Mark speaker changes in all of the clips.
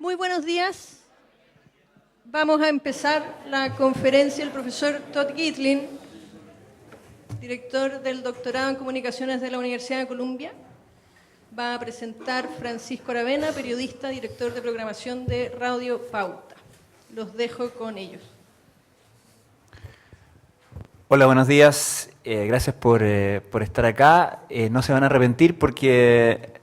Speaker 1: Muy buenos días. Vamos a empezar la conferencia. El profesor Todd Gitlin, director del doctorado en Comunicaciones de la Universidad de Columbia, va a presentar Francisco Aravena, periodista, director de programación de Radio Pauta. Los dejo con ellos.
Speaker 2: Hola, buenos días. Gracias por estar acá. No se van a arrepentir porque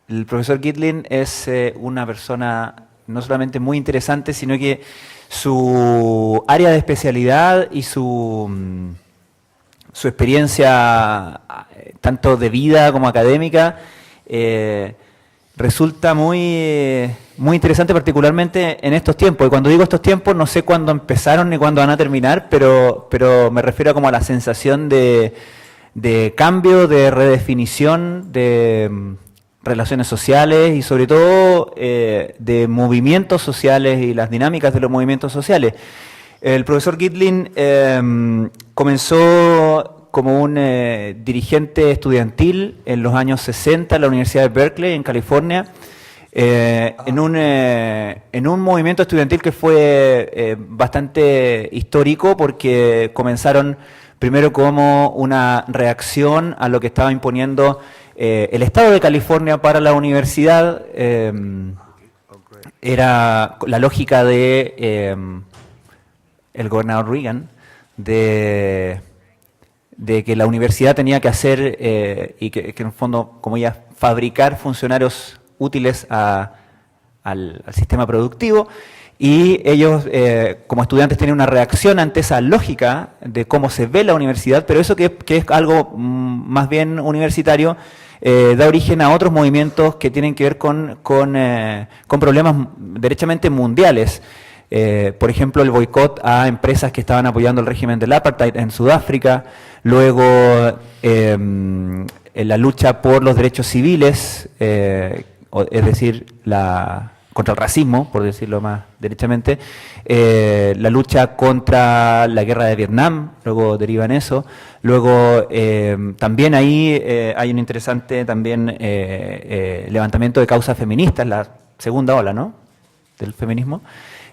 Speaker 2: el profesor Gitlin es una persona no solamente muy interesante, sino que su área de especialidad y su experiencia, tanto de vida como académica, resulta muy interesante, particularmente en estos tiempos. Y cuando digo estos tiempos, no sé cuándo empezaron ni cuándo van a terminar, pero me refiero como a la sensación de cambio, de redefinición, de relaciones sociales y sobre todo de movimientos sociales y las dinámicas de los movimientos sociales. El profesor Gitlin comenzó como un dirigente estudiantil en los años 60 en la Universidad de Berkeley, en California, en un movimiento estudiantil que fue bastante histórico porque comenzaron primero como una reacción a lo que estaba imponiendo el Estado de California para la universidad. Era la lógica de el gobernador Reagan de que la universidad tenía que hacer y que en el fondo, como ya, fabricar funcionarios útiles al sistema productivo, y ellos como estudiantes tienen una reacción ante esa lógica de cómo se ve la universidad, pero eso que es algo más bien universitario, da origen a otros movimientos que tienen que ver con problemas derechamente mundiales. Por ejemplo, el boicot a empresas que estaban apoyando el régimen del apartheid en Sudáfrica, luego la lucha por los derechos civiles, es decir, contra el racismo, por decirlo más derechamente, la lucha contra la guerra de Vietnam, luego deriva en eso, luego también ahí hay un interesante también levantamiento de causas feministas, la segunda ola, ¿no?, del feminismo.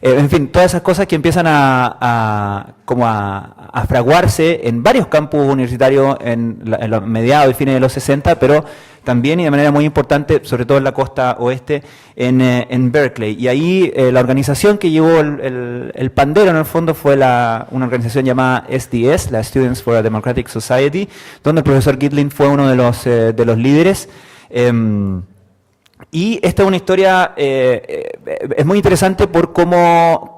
Speaker 2: En fin, todas esas cosas que empiezan a fraguarse en varios campus universitarios en los mediados y fines de los 60, pero también y de manera muy importante, sobre todo en la costa oeste, en Berkeley. Y ahí la organización que llevó el pandero en el fondo fue una organización llamada SDS, la Students for a Democratic Society, donde el profesor Gitlin fue uno de los líderes. Y esta es una historia, es muy interesante por cómo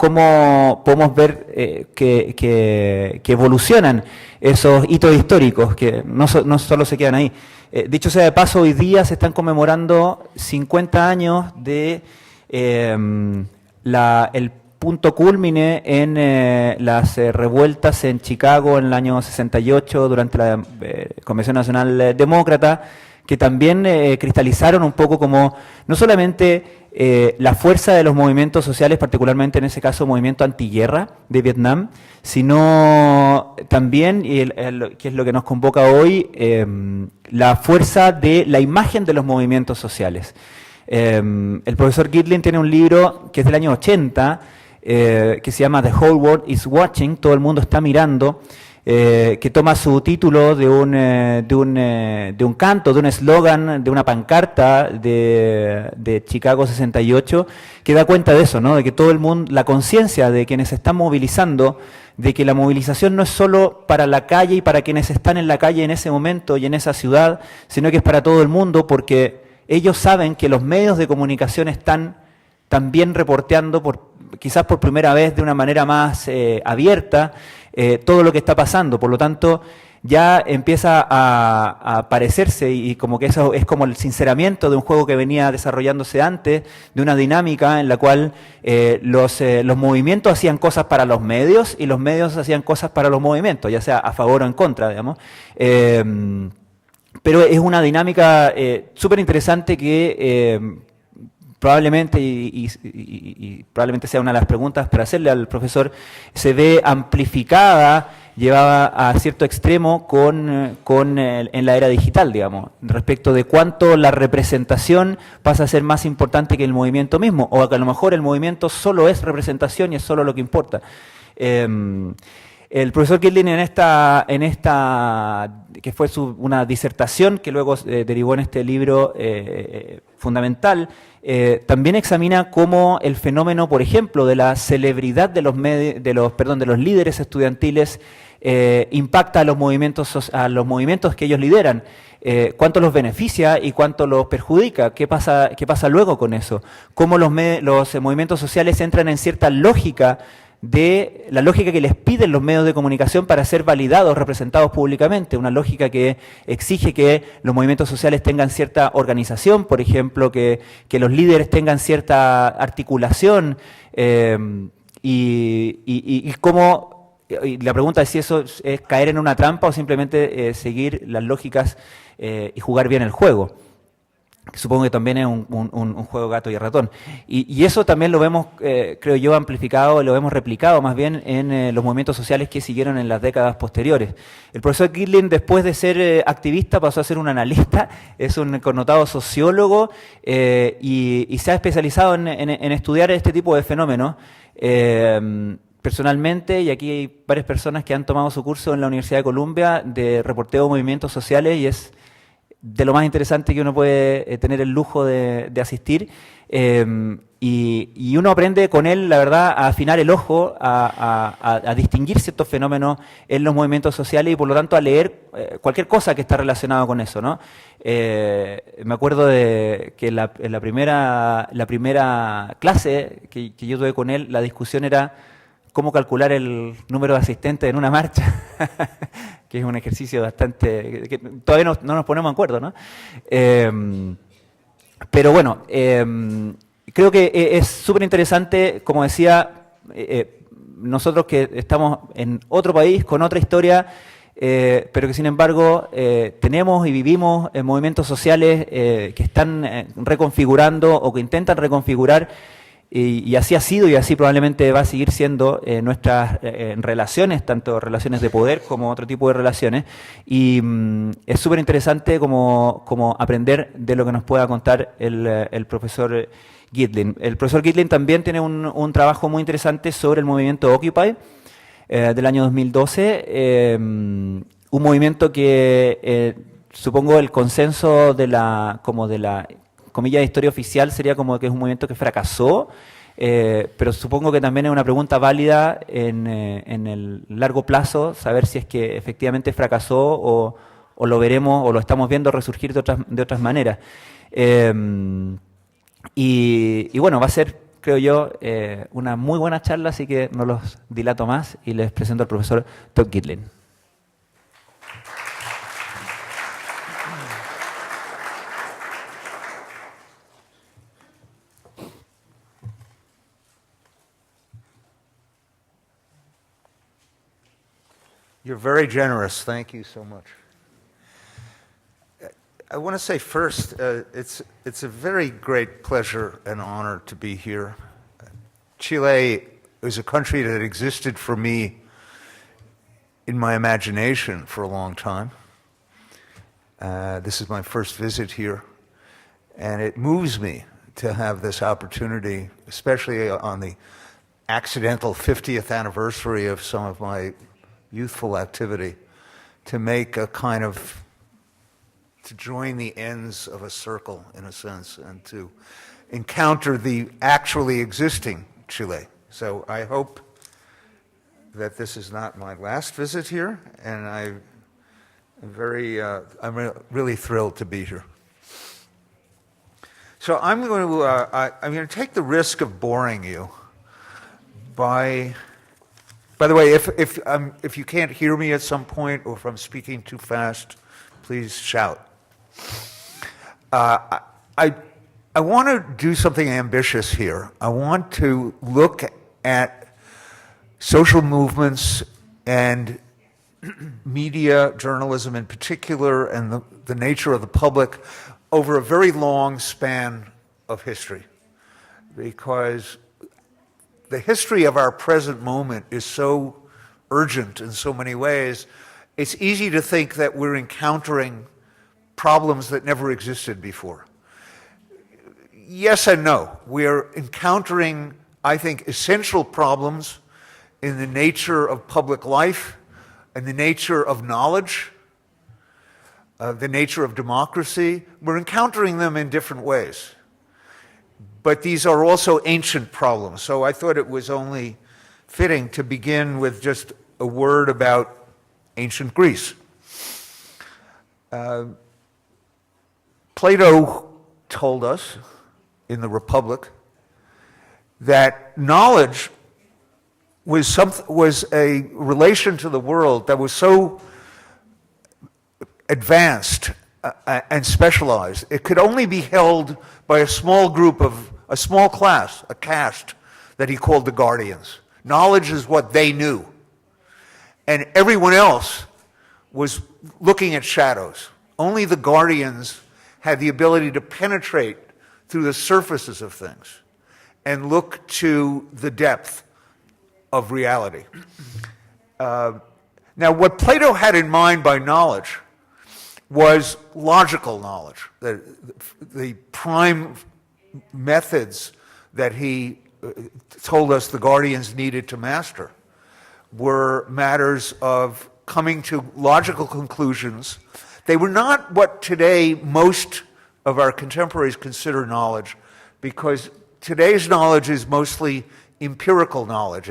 Speaker 2: podemos ver que evolucionan esos hitos históricos, que no solo se quedan ahí. Dicho sea de paso, hoy día se están conmemorando 50 años de el punto cúlmine en las revueltas en Chicago en el año 68 durante la Convención Nacional Demócrata, que también cristalizaron un poco como no solamente la fuerza de los movimientos sociales, particularmente en ese caso movimiento antiguerra de Vietnam, sino también, que es lo que nos convoca hoy, la fuerza de la imagen de los movimientos sociales. El profesor Gitlin tiene un libro que es del año 80, que se llama The Whole World is Watching, todo el mundo está mirando, que toma su título de un canto, de un eslogan, de una pancarta de Chicago 68, que da cuenta de eso, ¿no?, de que todo el mundo, la conciencia de quienes se están movilizando, de que la movilización no es solo para la calle y para quienes están en la calle en ese momento y en esa ciudad, sino que es para todo el mundo, porque ellos saben que los medios de comunicación están también reporteando, quizás por primera vez de una manera más abierta, todo lo que está pasando. Por lo tanto, ya empieza a parecerse, y como que eso es como el sinceramiento de un juego que venía desarrollándose antes, de una dinámica en la cual los movimientos hacían cosas para los medios y los medios hacían cosas para los movimientos, ya sea a favor o en contra, digamos. Pero es una dinámica súper interesante que probablemente, y probablemente sea una de las preguntas para hacerle al profesor, se ve amplificada, llevada a cierto extremo en la era digital, digamos, respecto de cuánto la representación pasa a ser más importante que el movimiento mismo, o que a lo mejor el movimiento solo es representación y es solo lo que importa. El profesor Gitlin en esta que fue una disertación que luego derivó en este libro fundamental, también examina cómo el fenómeno, por ejemplo, de la celebridad de los líderes estudiantiles impacta a los movimientos que ellos lideran. Cuánto los beneficia y cuánto los perjudica, qué pasa luego con eso, cómo los movimientos sociales entran en cierta lógica de la lógica que les piden los medios de comunicación para ser validados, representados públicamente, una lógica que exige que los movimientos sociales tengan cierta organización, por ejemplo, que los líderes tengan cierta articulación, y cómo, y la pregunta es si eso es caer en una trampa o simplemente seguir las lógicas y jugar bien el juego. Supongo que también es un juego gato y ratón. Y eso también lo vemos, creo yo, amplificado, lo vemos replicado más bien en los movimientos sociales que siguieron en las décadas posteriores. El profesor Gitlin, después de ser activista, pasó a ser un analista, es un connotado sociólogo y se ha especializado en estudiar este tipo de fenómenos. Personalmente, y aquí hay varias personas que han tomado su curso en la Universidad de Columbia de reporteo de movimientos sociales, y es de lo más interesante que uno puede tener el lujo de asistir, y uno aprende con él, la verdad, a afinar el ojo, a distinguir ciertos fenómenos en los movimientos sociales y por lo tanto a leer cualquier cosa que está relacionada con eso, ¿no? Me acuerdo de que en la primera clase que yo tuve con él, la discusión era cómo calcular el número de asistentes en una marcha, que es un ejercicio bastante, que todavía no nos ponemos de acuerdo, ¿no? Pero bueno, creo que es súper interesante, como decía, nosotros que estamos en otro país, con otra historia, pero que sin embargo tenemos y vivimos en movimientos sociales que están reconfigurando o que intentan reconfigurar. Y así ha sido y así probablemente va a seguir siendo nuestras relaciones, tanto relaciones de poder como otro tipo de relaciones. Y es súper interesante como aprender de lo que nos pueda contar el profesor Gitlin. El profesor Gitlin también tiene un trabajo muy interesante sobre el movimiento Occupy del año 2012, un movimiento que supongo el consenso de la comillas de historia oficial sería como que es un movimiento que fracasó, pero supongo que también es una pregunta válida en el largo plazo, saber si es que efectivamente fracasó o lo veremos o lo estamos viendo resurgir de otras maneras. Y bueno, va a ser, creo yo, una muy buena charla, así que no los dilato más y les presento al profesor Todd Gitlin.
Speaker 3: You're very generous. Thank you so much. I want to say first, it's a very great pleasure and honor to be here. Chile is a country that existed for me in my imagination for a long time. This is my first visit here, and it moves me to have this opportunity, especially on the accidental 50th anniversary of some of my youthful activity, to make a kind of, to join the ends of a circle in a sense and to encounter the actually existing Chile. So I hope that this is not my last visit here, and I'm really thrilled to be here. So I'm going to take the risk of boring you by the way, if you can't hear me at some point or if I'm speaking too fast, please shout. I want to do something ambitious here. I want to look at social movements and media, journalism in particular, and the nature of the public over a very long span of history. because the history of our present moment is so urgent in so many ways. It's easy to think that we're encountering problems that never existed before. Yes and no. We're encountering, I think, essential problems in the nature of public life and the nature of knowledge, the nature of democracy. We're encountering them in different ways. But these are also ancient problems. So I thought it was only fitting to begin with just a word about ancient Greece. Plato told us in the Republic that knowledge was a relation to the world that was so advanced and specialized, it could only be held by a small class, a caste that he called the guardians. Knowledge is what they knew. And everyone else was looking at shadows. Only the guardians had the ability to penetrate through the surfaces of things and look to the depth of reality. Now, what Plato had in mind by knowledge was logical knowledge. The prime methods that he told us the guardians needed to master were matters of coming to logical conclusions. They were not what today most of our contemporaries consider knowledge, because today's knowledge is mostly empirical knowledge.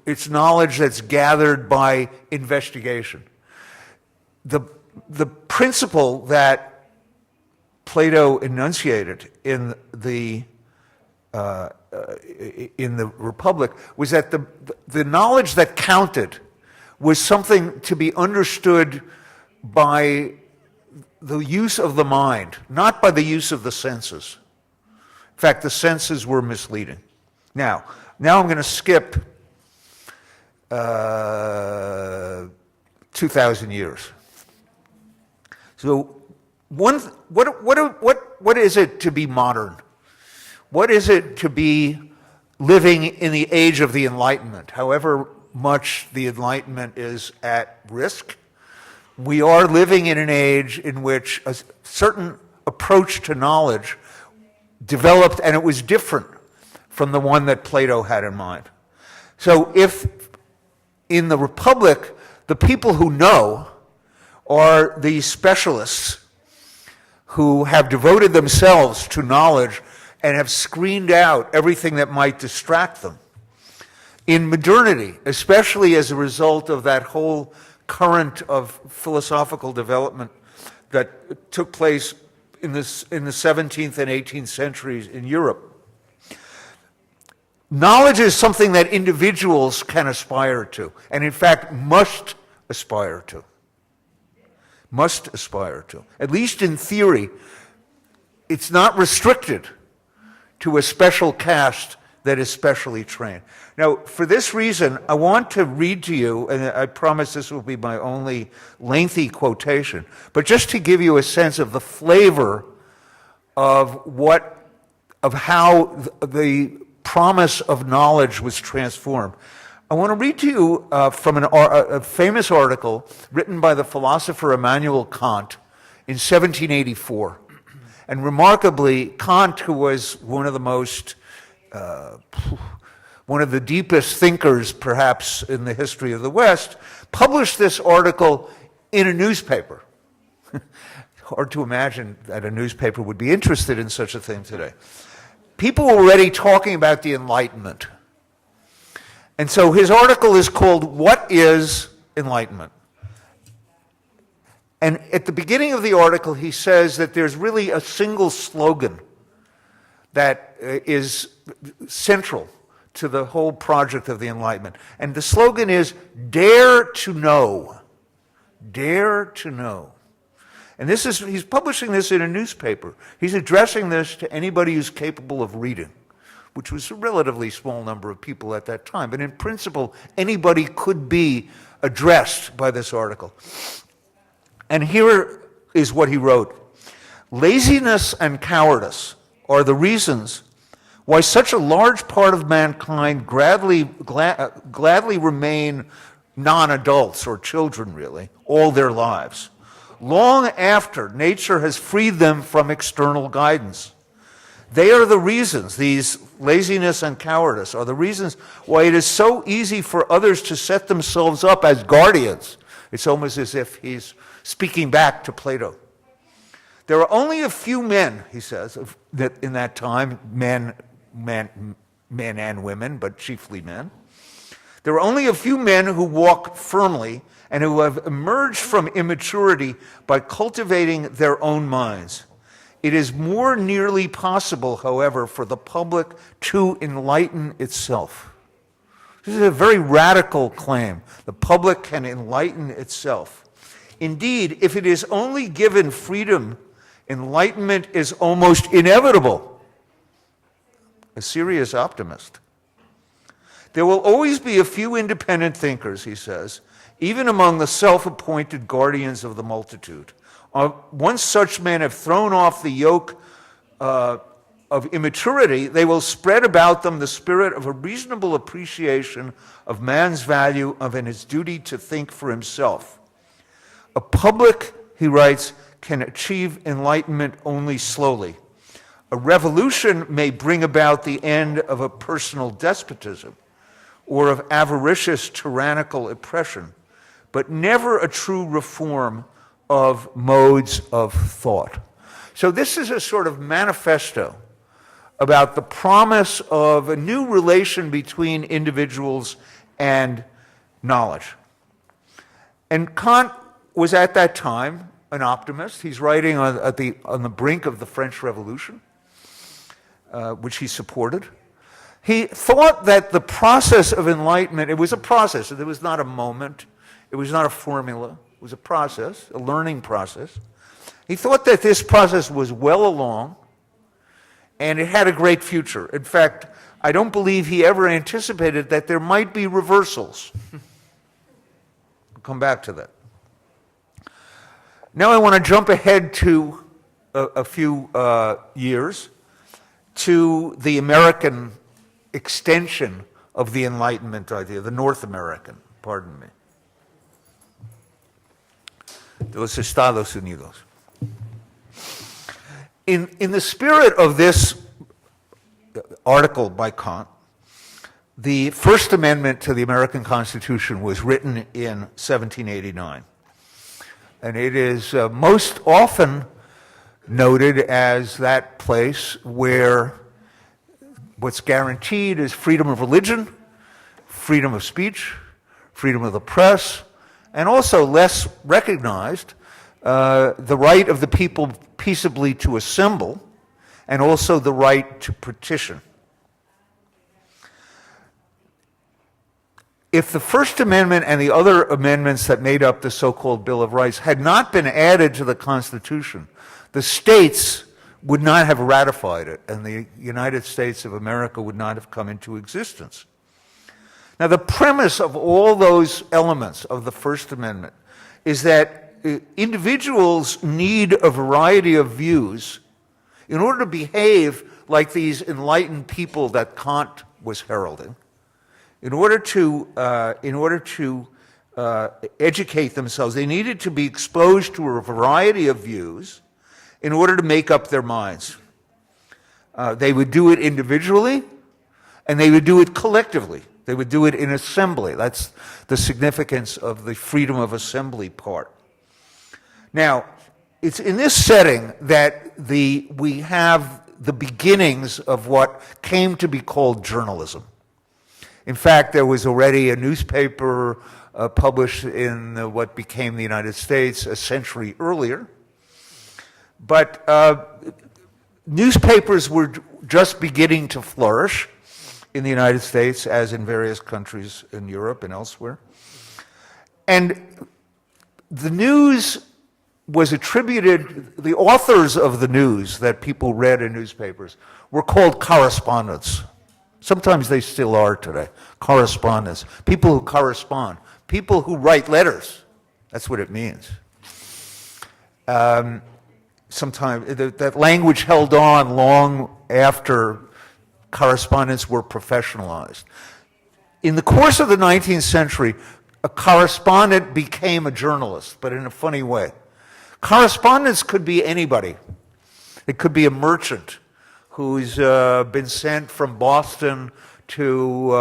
Speaker 3: It's knowledge that's gathered by investigation. The principle that Plato enunciated in the Republic was that the knowledge that counted was something to be understood by the use of the mind, not by the use of the senses. In fact, the senses were misleading. Now I'm going to skip 2,000 years. So, what is it to be modern? What is it to be living in the age of the Enlightenment? However much the Enlightenment is at risk, we are living in an age in which a certain approach to knowledge developed, and it was different from the one that Plato had in mind. So if in the Republic, the people who know are the specialists who have devoted themselves to knowledge and have screened out everything that might distract them. In modernity, especially as a result of that whole current of philosophical development that took place in the 17th and 18th centuries in Europe, knowledge is something that individuals can aspire to, and in fact must aspire to. Must aspire to. At least in theory, it's not restricted to a special caste that is specially trained. Now, for this reason, I want to read to you, and I promise this will be my only lengthy quotation, but just to give you a sense of the flavor of how the promise of knowledge was transformed. I want to read to you from a famous article written by the philosopher Immanuel Kant in 1784. And remarkably, Kant, who was one of the deepest thinkers perhaps in the history of the West, published this article in a newspaper. Hard to imagine that a newspaper would be interested in such a thing today. People were already talking about the Enlightenment. And so his article is called, "What is Enlightenment?" And at the beginning of the article, he says that there's really a single slogan that is central to the whole project of the Enlightenment. And the slogan is, "Dare to know." Dare to know. And he's publishing this in a newspaper. He's addressing this to anybody who's capable of reading, which was a relatively small number of people at that time. But in principle, anybody could be addressed by this article. And here is what he wrote. "Laziness and cowardice are the reasons why such a large part of mankind gladly remain non-adults, or children really, all their lives, long after nature has freed them from external guidance. They are the reasons, these laziness and cowardice are the reasons why it is so easy for others to set themselves up as guardians. It's almost as if he's speaking back to Plato. There are only a few men, he says, that in that time, men and women, but chiefly men. There are only a few men who walk firmly and who have emerged from immaturity by cultivating their own minds. It is more nearly possible, however, for the public to enlighten itself. This is a very radical claim. The public can enlighten itself. Indeed, if it is only given freedom, enlightenment is almost inevitable. A serious optimist. There will always be a few independent thinkers, he says, even among the self-appointed guardians of the multitude. Once such men have thrown off the yoke of immaturity, they will spread about them the spirit of a reasonable appreciation of man's value and his duty to think for himself. A public, he writes, can achieve enlightenment only slowly. A revolution may bring about the end of a personal despotism or of avaricious tyrannical oppression, but never a true reform of modes of thought. So this is a sort of manifesto about the promise of a new relation between individuals and knowledge. And Kant was at that time an optimist. He's writing on the brink of the French Revolution, which he supported. He thought that the process of enlightenment, it was a process, it was not a moment, it was not a formula, it was a process, a learning process. He thought that this process was well along and it had a great future. In fact, I don't believe he ever anticipated that there might be reversals. We'll come back to that. Now I want to jump ahead to a few years to the American extension of the Enlightenment idea, the North American, pardon me. De los Estados Unidos. In the spirit of this article by Kant, the First Amendment to the American Constitution was written in 1789. And it is most often noted as that place where what's guaranteed is freedom of religion, freedom of speech, freedom of the press, and also less recognized, the right of the people peaceably to assemble, and also the right to petition. If the First Amendment and the other amendments that made up the so-called Bill of Rights had not been added to the Constitution, the states would not have ratified it, and the United States of America would not have come into existence. Now, the premise of all those elements of the First Amendment is that individuals need a variety of views in order to behave like these enlightened people that Kant was heralding. In order to educate themselves, they needed to be exposed to a variety of views in order to make up their minds. They would do it individually, and they would do it collectively. They would do it in assembly. That's the significance of the freedom of assembly part. Now, it's in this setting that we have the beginnings of what came to be called journalism. In fact, there was already a newspaper published in what became the United States a century earlier. But newspapers were just beginning to flourish in the United States, as in various countries in Europe and elsewhere. And the news was attributed, the authors of the news that people read in newspapers were called correspondents. Sometimes they still are today, correspondents, people who correspond, people who write letters. That's what it means. Sometimes that language held on long after correspondents were professionalized. In the course of the 19th century, a correspondent became a journalist, but in a funny way. Correspondence could be anybody. It could be a merchant who's been sent from Boston to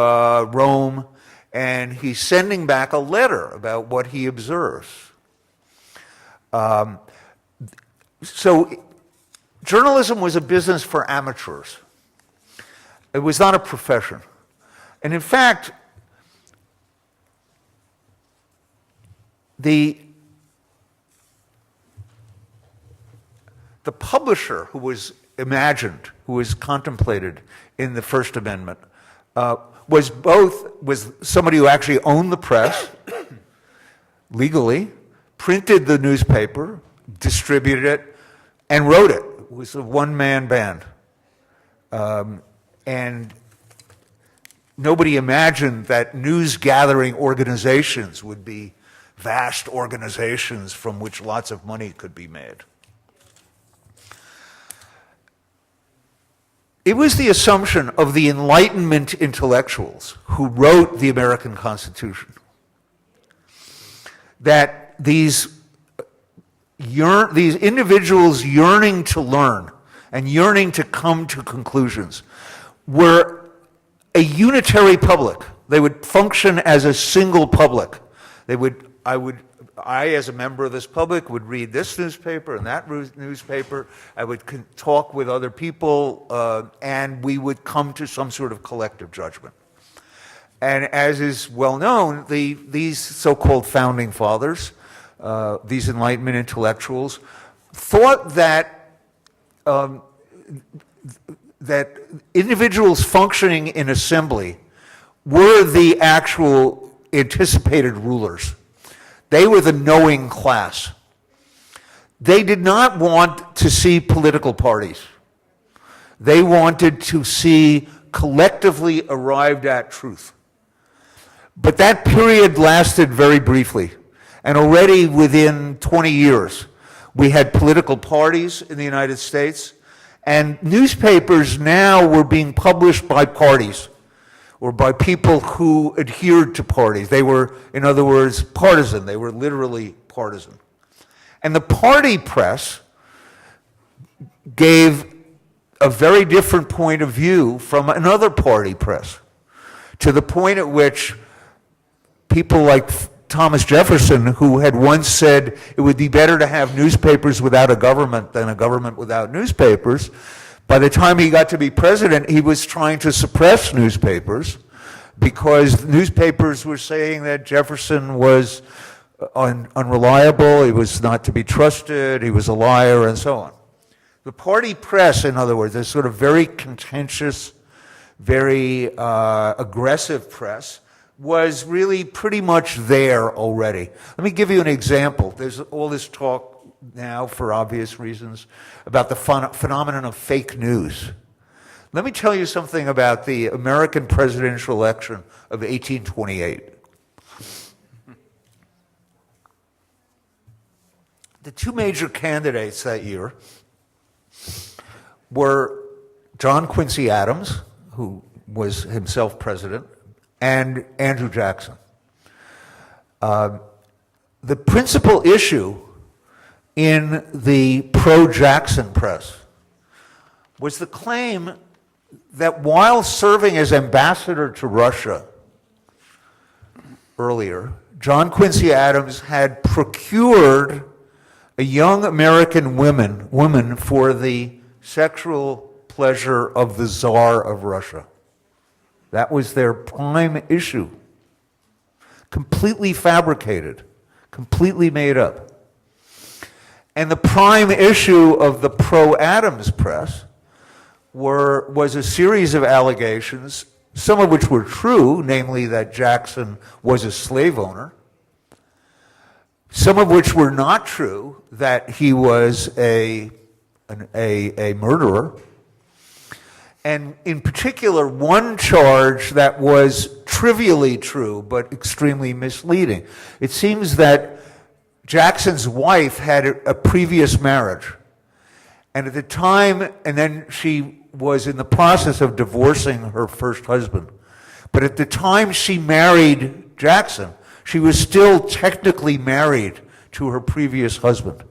Speaker 3: Rome, and he's sending back a letter about what he observes. So journalism was a business for amateurs. It was not a profession. And in fact, the publisher who was imagined, who was contemplated in the First Amendment, was somebody who actually owned the press legally, printed the newspaper, distributed it, and wrote it. It was a one-man band. And nobody imagined that news-gathering organizations would be vast organizations from which lots of money could be made. It was the assumption of the Enlightenment intellectuals who wrote the American Constitution that these individuals yearning to learn and yearning to come to conclusions were a unitary public. They would function as a single public. I, as a member of this public, would read this newspaper and that newspaper. I would talk with other people, and we would come to some sort of collective judgment. And as is well known, these so-called founding fathers, these Enlightenment intellectuals, thought that that individuals functioning in assembly were the actual anticipated rulers. They were the knowing class. They did not want to see political parties. They wanted to see collectively arrived at truth. But that period lasted very briefly. And already within 20 years, we had political parties in the United States, and newspapers now were being published by parties or by people who adhered to parties. They were, in other words, partisan. They were literally partisan. And the party press gave a very different point of view from another party press, to the point at which people like Thomas Jefferson, who had once said it would be better to have newspapers without a government than a government without newspapers, by the time he got to be president, he was trying to suppress newspapers because newspapers were saying that Jefferson was unreliable, he was not to be trusted, he was a liar, and so on. The party press, in other words, this sort of very contentious, very aggressive press, was really pretty much there already. Let me give you an example. There's all this talk now, for obvious reasons, about the phenomenon of fake news. Let me tell you something about the American presidential election of 1828. The two major candidates that year were John Quincy Adams, who was himself president, and Andrew Jackson. The principal issue in the pro-Jackson press was the claim that while serving as ambassador to Russia earlier, John Quincy Adams had procured a young American woman for the sexual pleasure of the Tsar of Russia. That was their prime issue. Completely fabricated, completely made up. And the prime issue of the pro-Adams press was a series of allegations, some of which were true, namely that Jackson was a slave owner, some of which were not true, that he was a murderer, and in particular, one charge that was trivially true but extremely misleading. It seems that Jackson's wife had a previous marriage, and at the time, and then she was in the process of divorcing her first husband. But at the time she married Jackson, she was still technically married to her previous husband.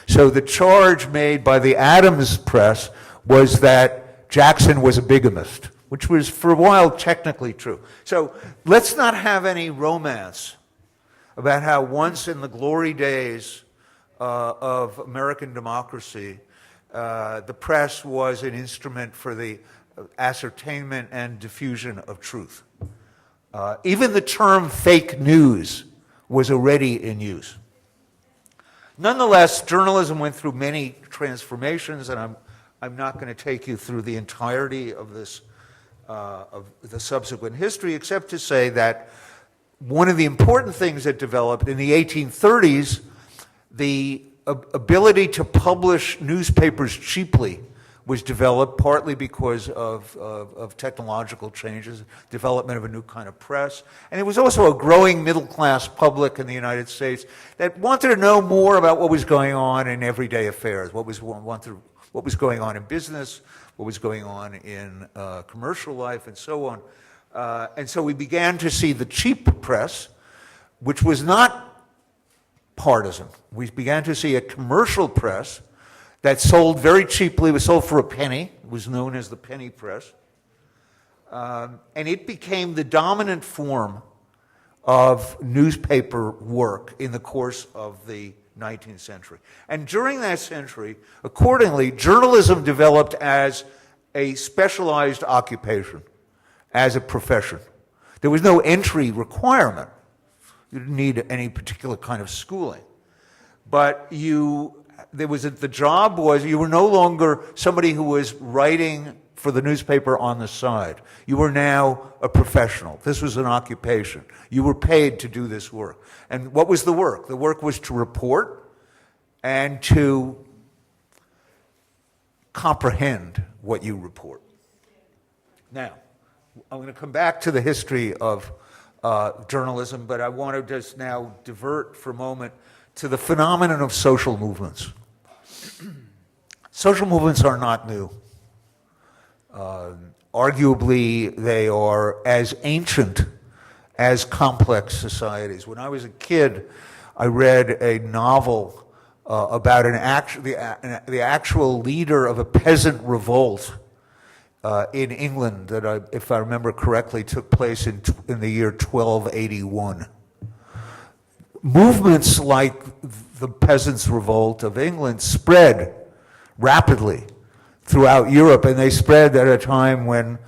Speaker 3: So the charge made by the Adams press was that Jackson was a bigamist, which was for a while technically true. So let's not have any romance about how once in the glory days of American democracy, the press was an instrument for the ascertainment and diffusion of truth. Even the term fake news was already in use. Nonetheless, journalism went through many transformations, and I'm not going to take you through the entirety of this, of the subsequent history, except to say that one of the important things that developed in the 1830s, the ability to publish newspapers cheaply was developed partly because of technological changes, development of a new kind of press. And it was also a growing middle-class public in the United States that wanted to know more about what was going on in everyday affairs, what was going on in business, what was going on in commercial life, and so on. And so we began to see the cheap press, which was not partisan. We began to see a commercial press that sold very cheaply. It was sold for a penny. It was known as the penny press. And it became the dominant form of newspaper work in the course of the 19th century. And during that century, accordingly, journalism developed as a specialized occupation, as a profession. There was no entry requirement. You didn't need any particular kind of schooling. But the job was you were no longer somebody who was writing for the newspaper on the side. You were now a professional. This was an occupation. You were paid to do this work. And what was the work? The work was to report and to comprehend what you report. Now, I'm going to come back to the history of journalism, but I want to just now divert for a moment to the phenomenon of social movements. Social movements are not new. Arguably, they are as ancient as complex societies. When I was a kid, I read a novel about the actual leader of a peasant revolt in England that, if I remember correctly, took place in the year 1281. Movements like the Peasants' Revolt of England spread rapidly throughout Europe, and they spread at a time when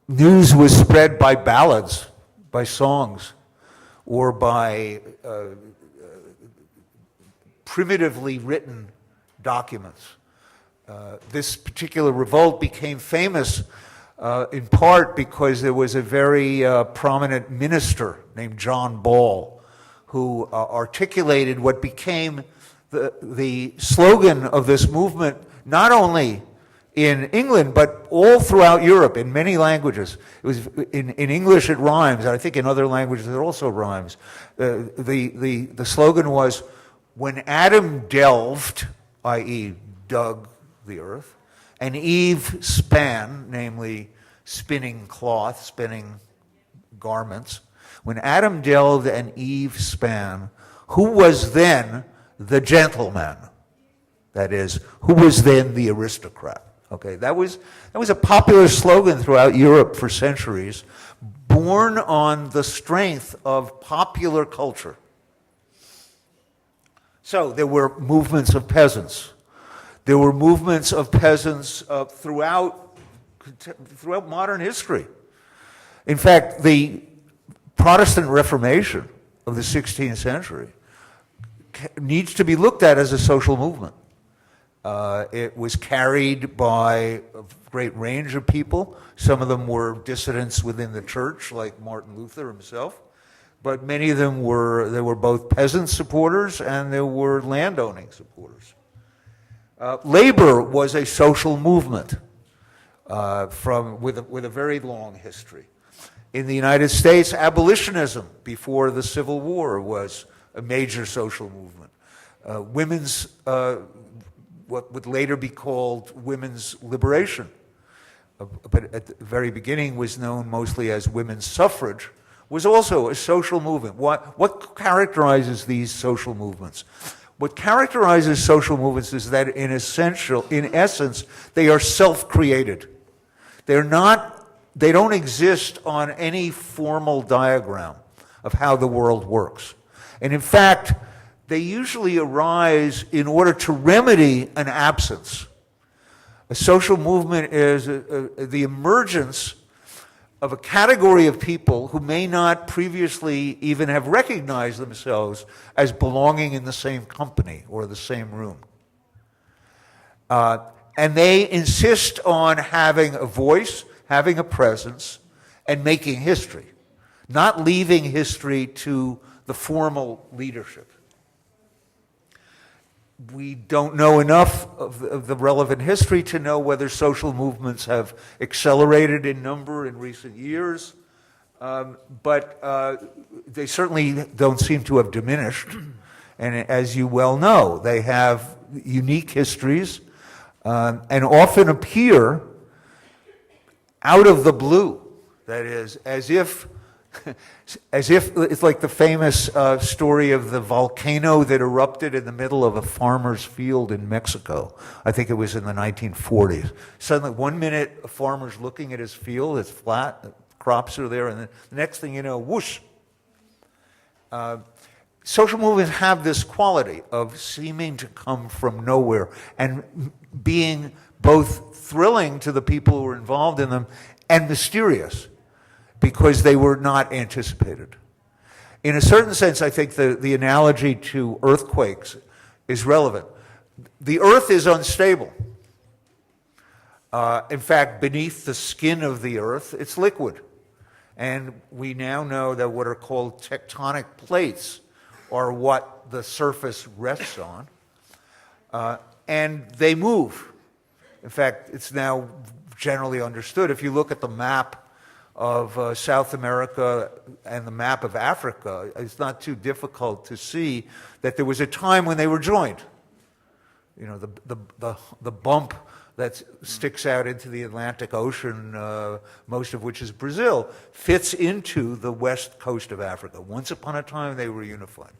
Speaker 3: news was spread by ballads, by songs, or by primitively written documents. This particular revolt became famous in part because there was a very prominent minister named John Ball who articulated what became the slogan of this movement, not only in England, but all throughout Europe in many languages. It was in English it rhymes, and I think in other languages it also rhymes. The slogan was, when Adam delved, i.e. dug the earth, and Eve span, namely spinning cloth, spinning garments, when Adam delved and Eve span, who was then the gentleman? That is, who was then the aristocrat? Okay, that was a popular slogan throughout Europe for centuries, born on the strength of popular culture. So there were movements of peasants. There were movements of peasants throughout modern history. In fact, the Protestant Reformation of the 16th century needs to be looked at as a social movement. It was carried by a great range of people. Some of them were dissidents within the church, like Martin Luther himself, but many of them were both peasant supporters and there were landowning supporters. Labor was a social movement with a very long history. In the United States, abolitionism before the Civil War was a major social movement. Women's what would later be called women's liberation, but at the very beginning was known mostly as women's suffrage, was also a social movement. What characterizes these social movements? What characterizes social movements is that in essence, they are self-created. They don't exist on any formal diagram of how the world works. And in fact, they usually arise in order to remedy an absence. A social movement is the emergence of a category of people who may not previously even have recognized themselves as belonging in the same company or the same room. And they insist on having a voice, having a presence, and making history, not leaving history to the formal leadership. We don't know enough of the relevant history to know whether social movements have accelerated in number in recent years, but they certainly don't seem to have diminished. And as you well know, they have unique histories and often appear out of the blue. That is, as if it's like the famous story of the volcano that erupted in the middle of a farmer's field in Mexico. I think it was in the 1940s. Suddenly, 1 minute, a farmer's looking at his field, it's flat, the crops are there, and then the next thing you know, whoosh. Social movements have this quality of seeming to come from nowhere and being both thrilling to the people who are involved in them and mysterious, because they were not anticipated. In a certain sense, I think the analogy to earthquakes is relevant. The earth is unstable. In fact, beneath the skin of the earth, it's liquid. And we now know that what are called tectonic plates are what the surface rests on. And they move. In fact, it's now generally understood. If you look at the map of South America and the map of Africa, it's not too difficult to see that there was a time when they were joined. You know, the bump that sticks out into the Atlantic Ocean, most of which is Brazil, fits into the west coast of Africa. Once upon a time, they were unified.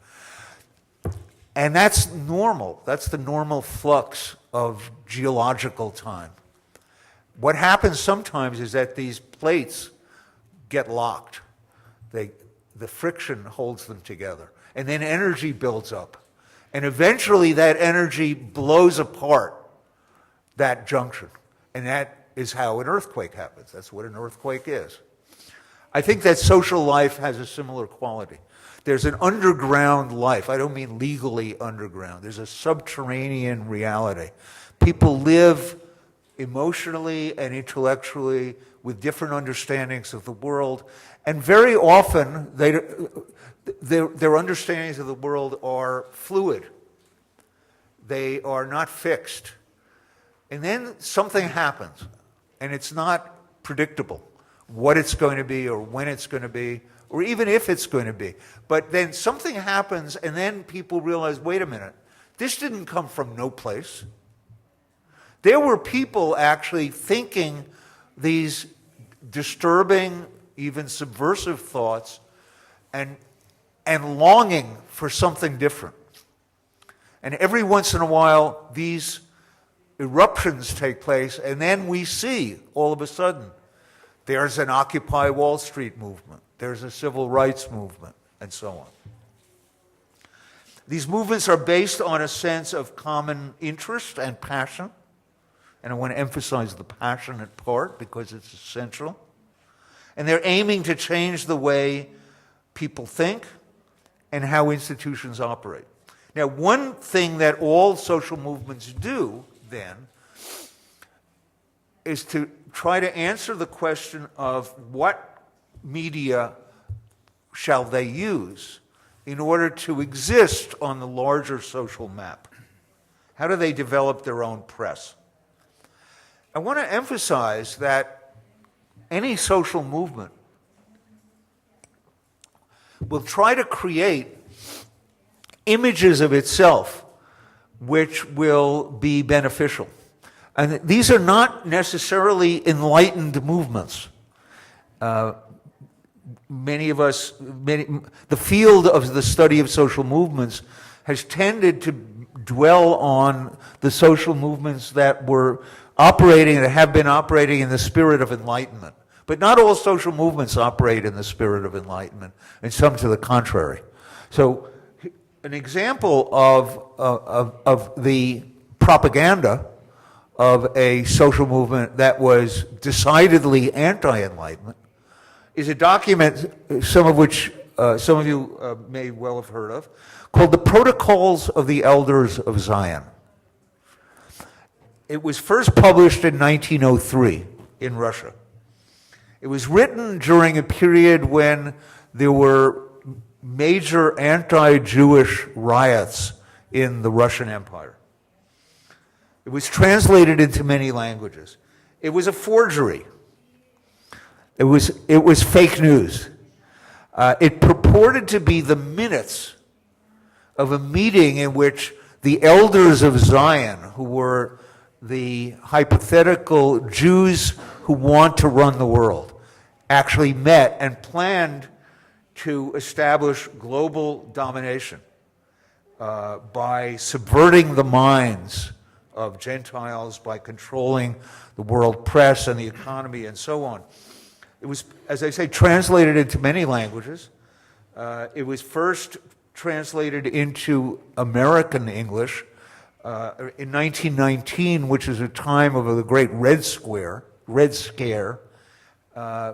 Speaker 3: And that's normal. That's the normal flux of geological time. What happens sometimes is that these plates get locked. The friction holds them together. And then energy builds up. And eventually that energy blows apart that junction. And that is how an earthquake happens. That's what an earthquake is. I think that social life has a similar quality. There's an underground life. I don't mean legally underground. There's a subterranean reality. People live emotionally and intellectually with different understandings of the world, and very often their understandings of the world are fluid. They are not fixed. And then something happens, and it's not predictable what it's going to be or when it's going to be, or even if it's going to be. But then something happens, and then people realize, wait a minute, this didn't come from no place. There were people actually thinking these disturbing, even subversive thoughts and longing for something different. And every once in a while, these eruptions take place, and then we see, all of a sudden, there's an Occupy Wall Street movement, there's a civil rights movement, and so on. These movements are based on a sense of common interest and passion. And I want to emphasize the passionate part because it's essential. And they're aiming to change the way people think and how institutions operate. Now, one thing that all social movements do, then, is to try to answer the question of what media shall they use in order to exist on the larger social map. How do they develop their own press? I want to emphasize that any social movement will try to create images of itself which will be beneficial. And these are not necessarily enlightened movements. The field of the study of social movements has tended to dwell on the social movements that were operating, that have been operating in the spirit of enlightenment. But not all social movements operate in the spirit of enlightenment, and some to the contrary. So an example of the propaganda of a social movement that was decidedly anti-enlightenment is a document, some of which some of you may well have heard of, called the Protocols of the Elders of Zion. It was first published in 1903 in Russia. It was written during a period when there were major anti-Jewish riots in the Russian Empire. It was translated into many languages. It was a forgery. It was fake news. It purported to be the minutes of a meeting in which the elders of Zion, who were the hypothetical Jews who want to run the world, actually met and planned to establish global domination by subverting the minds of Gentiles, by controlling the world press and the economy and so on. It was, as I say, translated into many languages. It was first translated into American English in 1919, which is a time of the great Red Scare,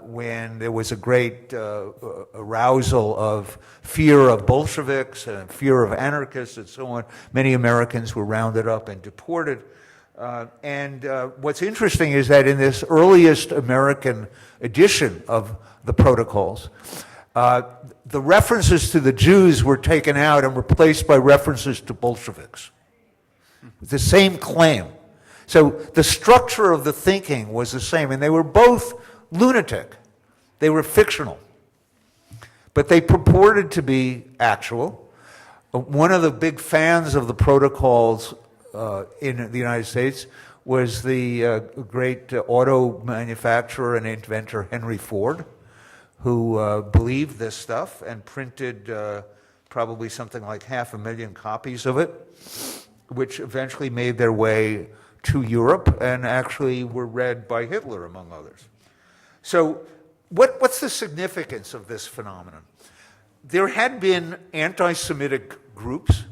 Speaker 3: when there was a great arousal of fear of Bolsheviks and fear of anarchists and so on. Many Americans were rounded up and deported. What's interesting is that in this earliest American edition of the Protocols, the references to the Jews were taken out and replaced by references to Bolsheviks. The same claim. So the structure of the thinking was the same, and they were both lunatic. They were fictional. But they purported to be actual. One of the big fans of the Protocols in the United States was the great auto manufacturer and inventor Henry Ford, who believed this stuff and printed probably something like 500,000 copies of it, which eventually made their way to Europe and actually were read by Hitler, among others. So what's the significance of this phenomenon? There had been anti-Semitic groups.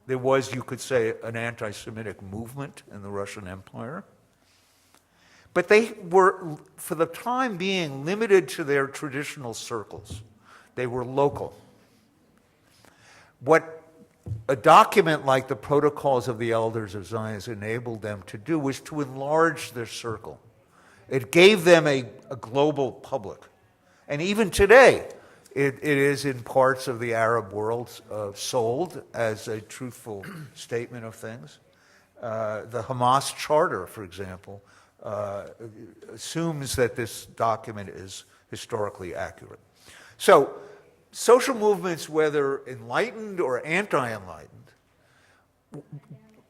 Speaker 3: There was, you could say, an anti-Semitic movement in the Russian Empire. But they were, for the time being, limited to their traditional circles. They were local. What a document like the Protocols of the Elders of Zion has enabled them to do was to enlarge their circle. It gave them a global public. And even today, it is in parts of the Arab world sold as a truthful statement of things. The Hamas Charter, for example, assumes that this document is historically accurate. So, social movements, whether enlightened or anti-enlightened,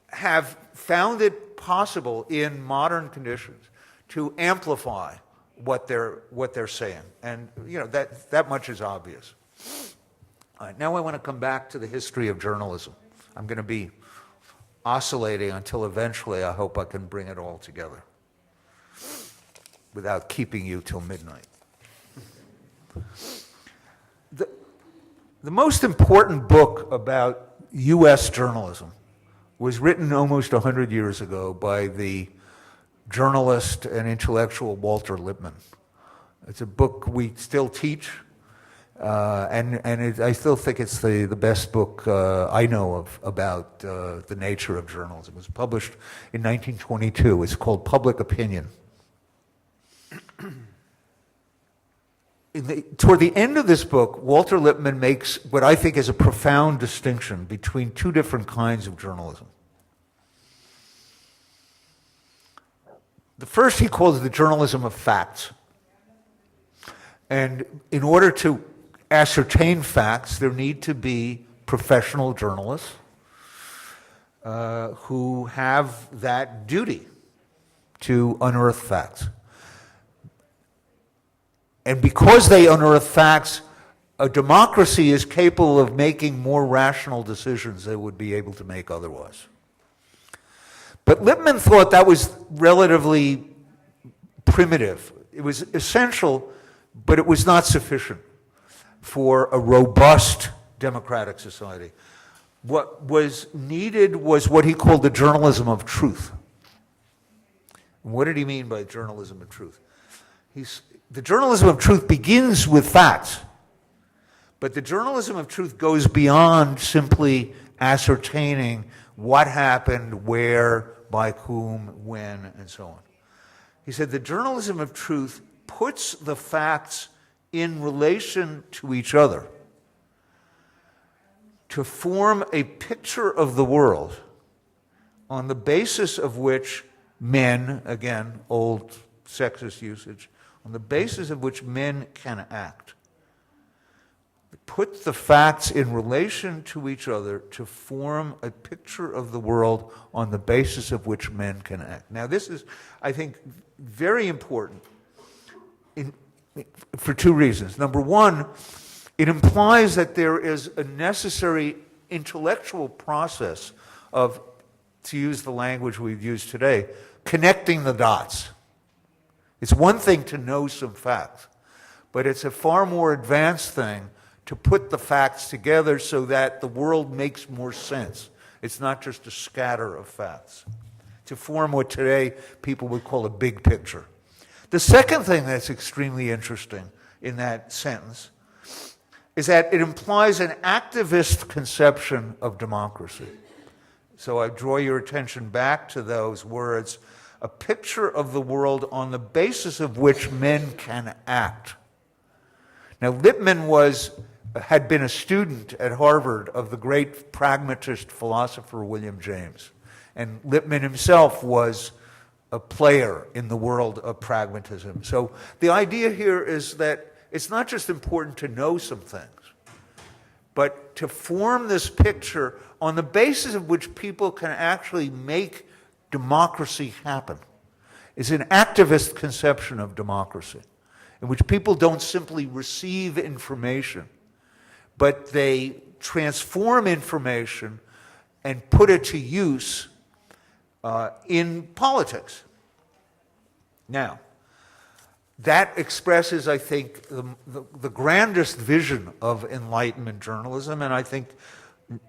Speaker 3: have found it possible in modern conditions to amplify what they're saying, and that much is obvious. All right, now I want to come back to the history of journalism. I'm going to be oscillating until eventually I hope I can bring it all together without keeping you till midnight. The most important book about U.S. journalism was written almost 100 years ago by the journalist and intellectual Walter Lippmann. It's a book we still teach, I still think it's the best book I know of about the nature of journalism. It was published in 1922. It's called Public Opinion. Toward the end of this book, Walter Lippmann makes what I think is a profound distinction between two different kinds of journalism. The first he calls the journalism of facts. And in order to ascertain facts, there need to be professional journalists who have that duty to unearth facts. And because they unearth facts, a democracy is capable of making more rational decisions than it would be able to make otherwise. But Lippmann thought that was relatively primitive. It was essential, but it was not sufficient for a robust democratic society. What was needed was what he called the journalism of truth. And what did he mean by journalism of truth? The journalism of truth begins with facts, but the journalism of truth goes beyond simply ascertaining what happened, where, by whom, when, and so on. He said the journalism of truth puts the facts in relation to each other to form a picture of the world on the basis of which men, again, old sexist usage, on the basis of which men can act. Put the facts in relation to each other to form a picture of the world on the basis of which men can act. Now, this is, I think, very important for two reasons. Number one, it implies that there is a necessary intellectual process of, to use the language we've used today, connecting the dots. It's one thing to know some facts, but it's a far more advanced thing to put the facts together so that the world makes more sense. It's not just a scatter of facts. To form what today people would call a big picture. The second thing that's extremely interesting in that sentence is that it implies an activist conception of democracy. So I draw your attention back to those words, a picture of the world on the basis of which men can act. Now, Lippmann had been a student at Harvard of the great pragmatist philosopher William James. And Lippmann himself was a player in the world of pragmatism. So the idea here is that it's not just important to know some things, but to form this picture on the basis of which people can actually make democracy happen. It's an activist conception of democracy, in which people don't simply receive information, but they transform information and put it to use in politics. Now, that expresses, I think, the grandest vision of Enlightenment journalism, and I think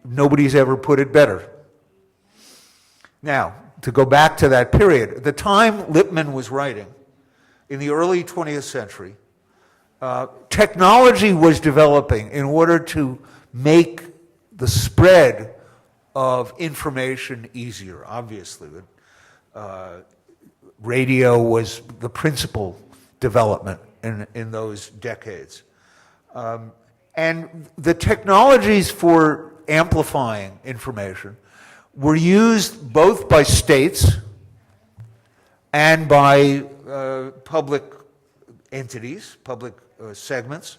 Speaker 3: nobody's ever put it better. Now, to go back to that period, the time Lippmann was writing, in the early 20th century, technology was developing in order to make the spread of information easier, obviously. Radio was the principal development in those decades. And the technologies for amplifying information were used both by states and by public entities, public segments.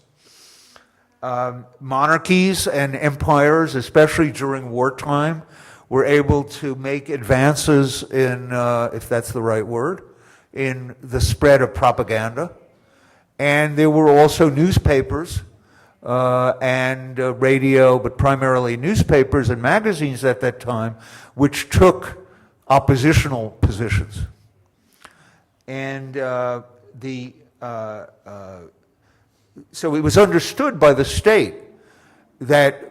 Speaker 3: Monarchies and empires, especially during wartime, were able to make advances in, if that's the right word, in the spread of propaganda. And there were also newspapers and radio, but primarily newspapers and magazines at that time, which took oppositional positions. And so it was understood by the state that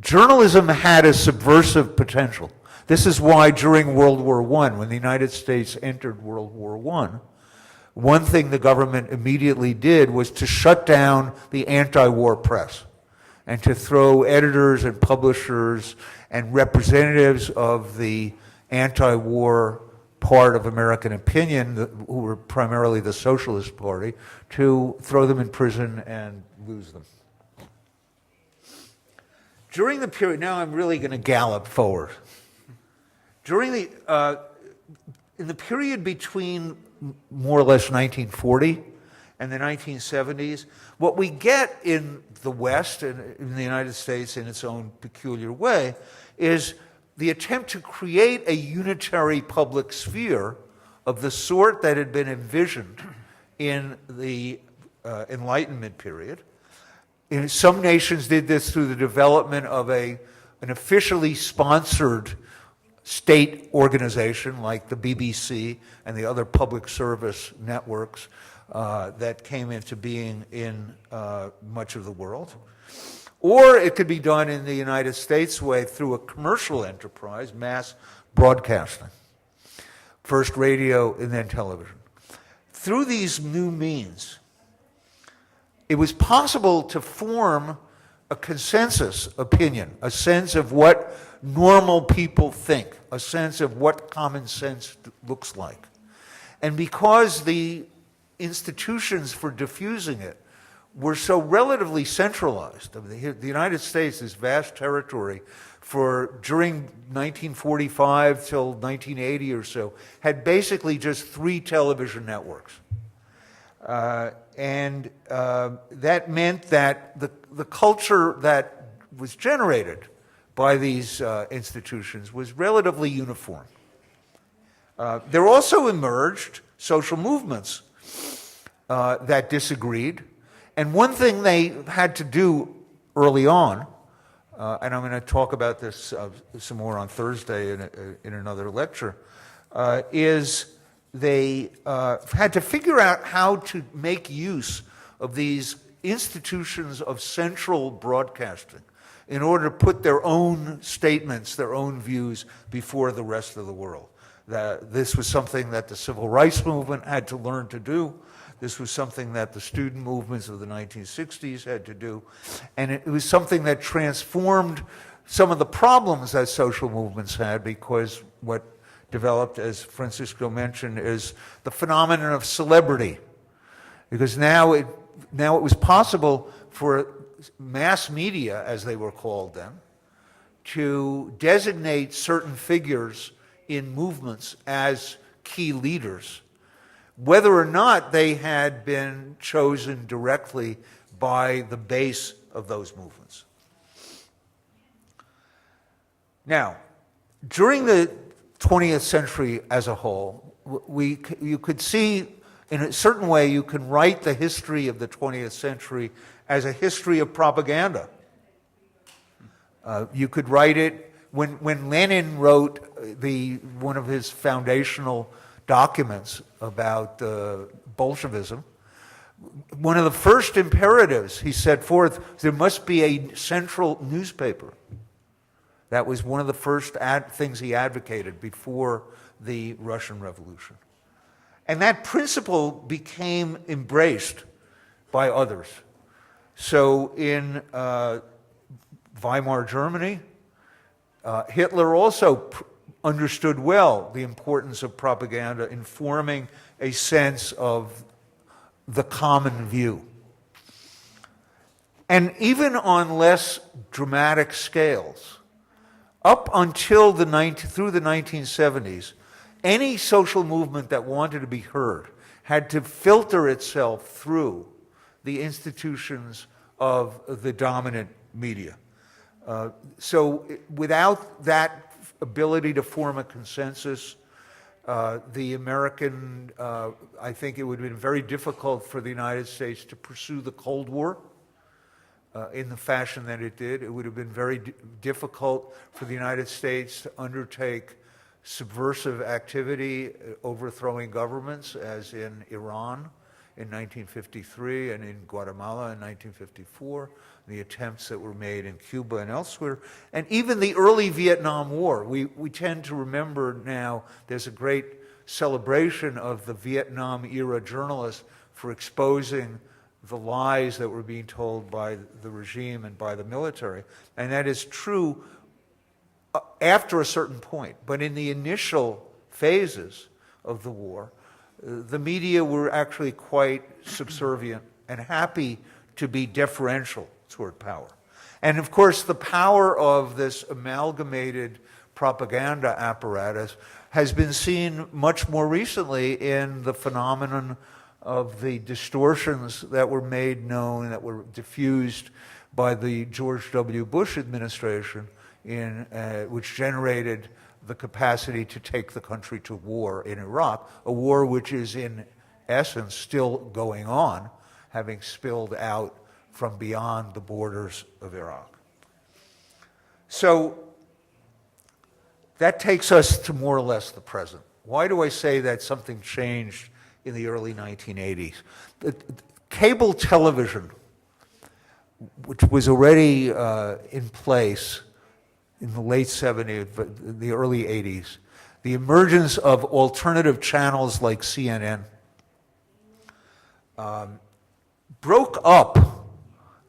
Speaker 3: journalism had a subversive potential. This is why during World War I, when the United States entered World War I, one thing the government immediately did was to shut down the anti-war press and to throw editors and publishers and representatives of the anti-war part of American opinion, who were primarily the Socialist Party, to throw them in prison and lose them. During the period, now I'm really going to gallop forward. During in the period between more or less 1940 and the 1970s, what we get in the West and in the United States in its own peculiar way is the attempt to create a unitary public sphere of the sort that had been envisioned in the Enlightenment period. Some nations did this through the development of an officially sponsored state organization like the BBC and the other public service networks that came into being in much of the world. Or it could be done in the United States way through a commercial enterprise, mass broadcasting. First radio and then television. Through these new means, it was possible to form a consensus opinion, a sense of what normal people think, a sense of what common sense looks like. And because the institutions for diffusing it were so relatively centralized, I mean, the United States, this vast territory, during 1945 till 1980 or so, had basically just 3 television networks. And that meant that the culture that was generated by these institutions was relatively uniform. There also emerged social movements that disagreed. And one thing they had to do early on, and I'm going to talk about this some more on Thursday in another lecture, is they had to figure out how to make use of these institutions of central broadcasting in order to put their own statements, their own views before the rest of the world. This was something that the civil rights movement had to learn to do. This was something that the student movements of the 1960s had to do. And it was something that transformed some of the problems that social movements had, because what developed, as Francisco mentioned, is the phenomenon of celebrity. Because now it was possible for mass media, as they were called then, to designate certain figures in movements as key leaders, whether or not they had been chosen directly by the base of those movements. Now, during the 20th century as a whole, you could see, in a certain way, you can write the history of the 20th century as a history of propaganda. You could write it, when Lenin wrote one of his foundational documents about Bolshevism, one of the first imperatives he set forth, there must be a central newspaper. That was one of the first things he advocated before the Russian Revolution. And that principle became embraced by others. So in Weimar Germany, Hitler also understood well the importance of propaganda in forming a sense of the common view. And even on less dramatic scales, up until through the 1970s, any social movement that wanted to be heard had to filter itself through the institutions of the dominant media. So without that ability to form a consensus, the American, I think it would have been very difficult for the United States to pursue the Cold War in the fashion that it did. It would have been very difficult for the United States to undertake subversive activity, overthrowing governments, as in Iran in 1953 and in Guatemala in 1954, the attempts that were made in Cuba and elsewhere, and even the early Vietnam War. We tend to remember now there's a great celebration of the Vietnam-era journalists for exposing the lies that were being told by the regime and by the military. And that is true after a certain point. But in the initial phases of the war, the media were actually quite subservient and happy to be deferential toward power. And of course, the power of this amalgamated propaganda apparatus has been seen much more recently in the phenomenon of the distortions that were made known, that were diffused by the George W. Bush administration which generated the capacity to take the country to war in Iraq, a war which is in essence still going on, having spilled out from beyond the borders of Iraq. So that takes us to more or less the present. Why do I say that something changed in the early 1980s? Cable television, which was already in place in the late 70s, the early 80s, the emergence of alternative channels like CNN broke up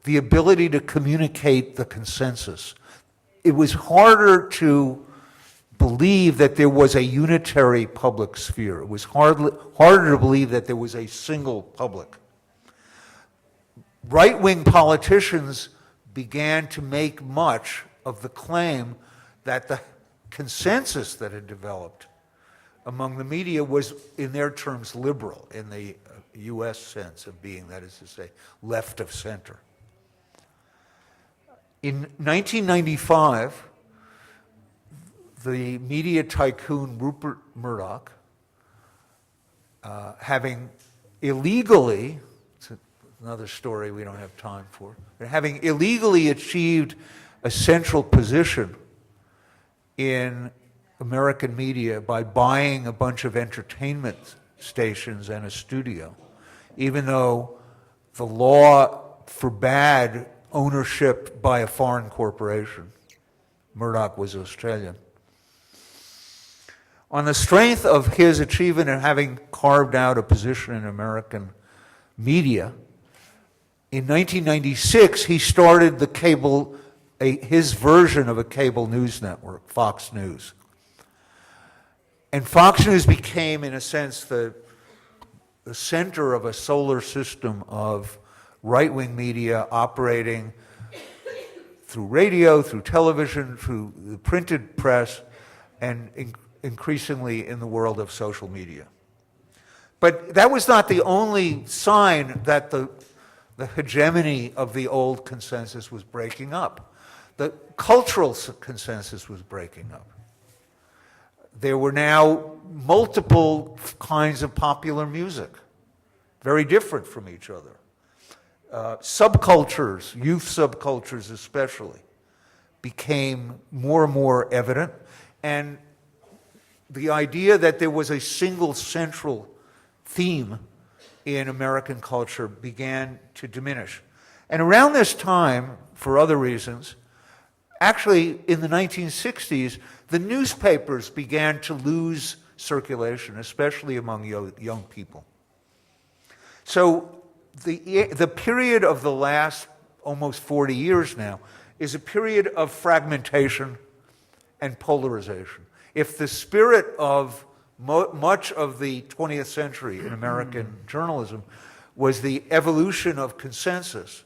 Speaker 3: the ability to communicate the consensus. It was harder to believe that there was a unitary public sphere. It was harder to believe that there was a single public. Right-wing politicians began to make much of the claim that the consensus that had developed among the media was, in their terms, liberal, in the U.S. sense of being, that is to say, left of center. In 1995, the media tycoon Rupert Murdoch, having illegally, it's another story we don't have time for, but having illegally achieved a central position in American media by buying a bunch of entertainment stations and a studio, even though the law forbade ownership by a foreign corporation. Murdoch was Australian. On the strength of his achievement in having carved out a position in American media, in 1996 he started the cable, his version of a cable news network, Fox News. And Fox News became, in a sense, the center of a solar system of right-wing media operating through radio, through television, through the printed press, and increasingly in the world of social media. But that was not the only sign that the hegemony of the old consensus was breaking up. The cultural consensus was breaking up. There were now multiple kinds of popular music, very different from each other. Subcultures, youth subcultures especially, became more and more evident, and the idea that there was a single central theme in American culture began to diminish. And around this time, for other reasons, actually in the 1960s, the newspapers began to lose circulation, especially among young people. So the period of the last almost 40 years now is a period of fragmentation and polarization. If the spirit of much of the 20th century in American journalism was the evolution of consensus,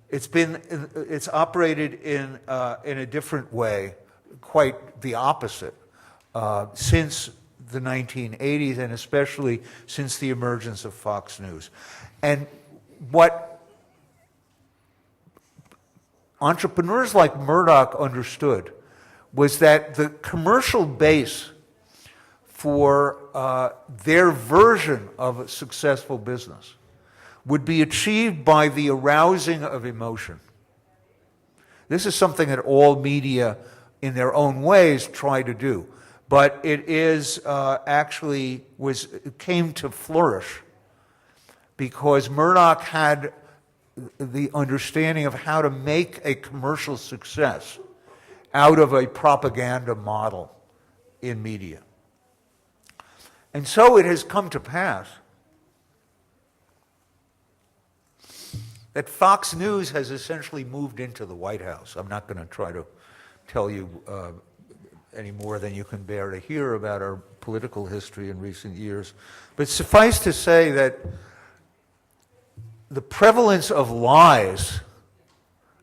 Speaker 3: it's operated in a different way, quite the opposite, since the 1980s and especially since the emergence of Fox News. And what entrepreneurs like Murdoch understood was that the commercial base for their version of a successful business would be achieved by the arousing of emotion. This is something that all media in their own ways try to do, but it is it came to flourish because Murdoch had the understanding of how to make a commercial success out of a propaganda model in media. And so it has come to pass that Fox News has essentially moved into the White House. I'm not going to try to tell you any more than you can bear to hear about our political history in recent years. But suffice to say that the prevalence of lies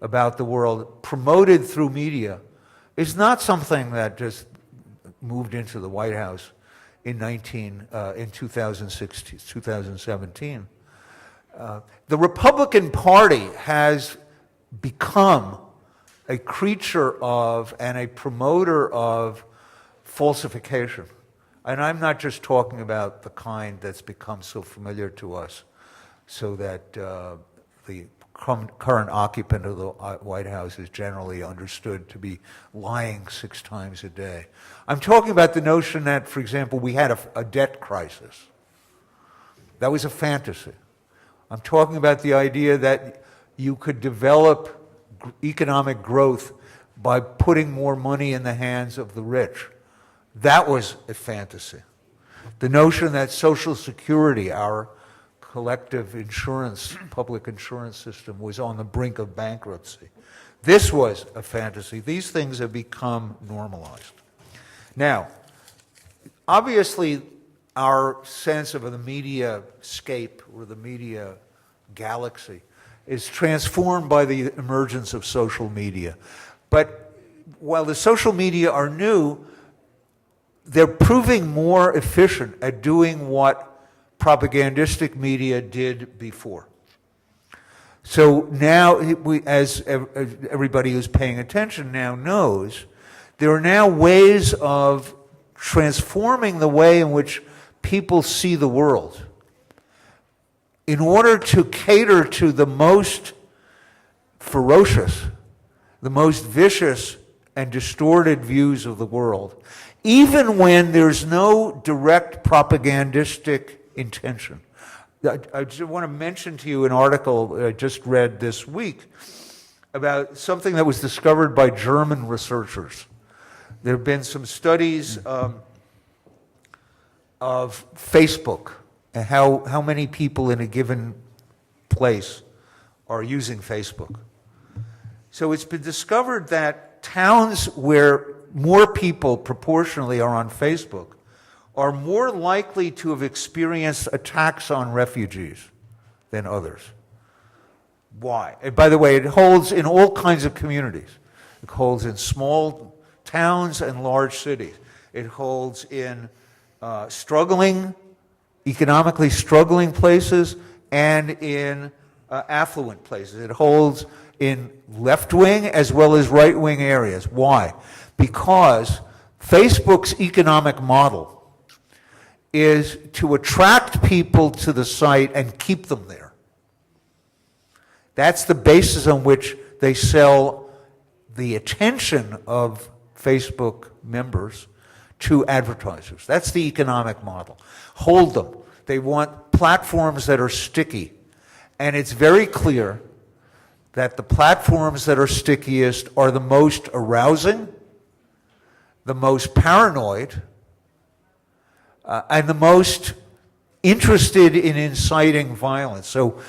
Speaker 3: about the world promoted through media is not something that just moved into the White House in 2016, 2017. The Republican Party has become a creature of and a promoter of falsification. And I'm not just talking about the kind that's become so familiar to us, so that the current occupant of the White House is generally understood to be lying 6 times a day. I'm talking about the notion that, for example, we had a debt crisis. That was a fantasy. I'm talking about the idea that you could develop economic growth by putting more money in the hands of the rich. That was a fantasy. The notion that Social Security, our collective insurance, public insurance system, was on the brink of bankruptcy. This was a fantasy. These things have become normalized. Now, obviously, our sense of the media scape or the media galaxy is transformed by the emergence of social media. But while the social media are new, they're proving more efficient at doing what propagandistic media did before. So now, as everybody who's paying attention now knows, there are now ways of transforming the way in which people see the world in order to cater to the most ferocious, the most vicious and distorted views of the world, even when there's no direct propagandistic intention. I just want to mention to you an article I just read this week about something that was discovered by German researchers. There have been some studies of Facebook and how many people in a given place are using Facebook. So it's been discovered that towns where more people proportionally are on Facebook are more likely to have experienced attacks on refugees than others. Why? And by the way, it holds in all kinds of communities. It holds in small towns and large cities. It holds in economically struggling places and in affluent places. It holds in left-wing as well as right-wing areas. Why? Because Facebook's economic model is to attract people to the site and keep them there. That's the basis on which they sell the attention of Facebook members to advertisers. That's the economic model. Hold them. They want platforms that are sticky. And it's very clear that the platforms that are stickiest are the most arousing, the most paranoid, and the most interested in inciting violence. So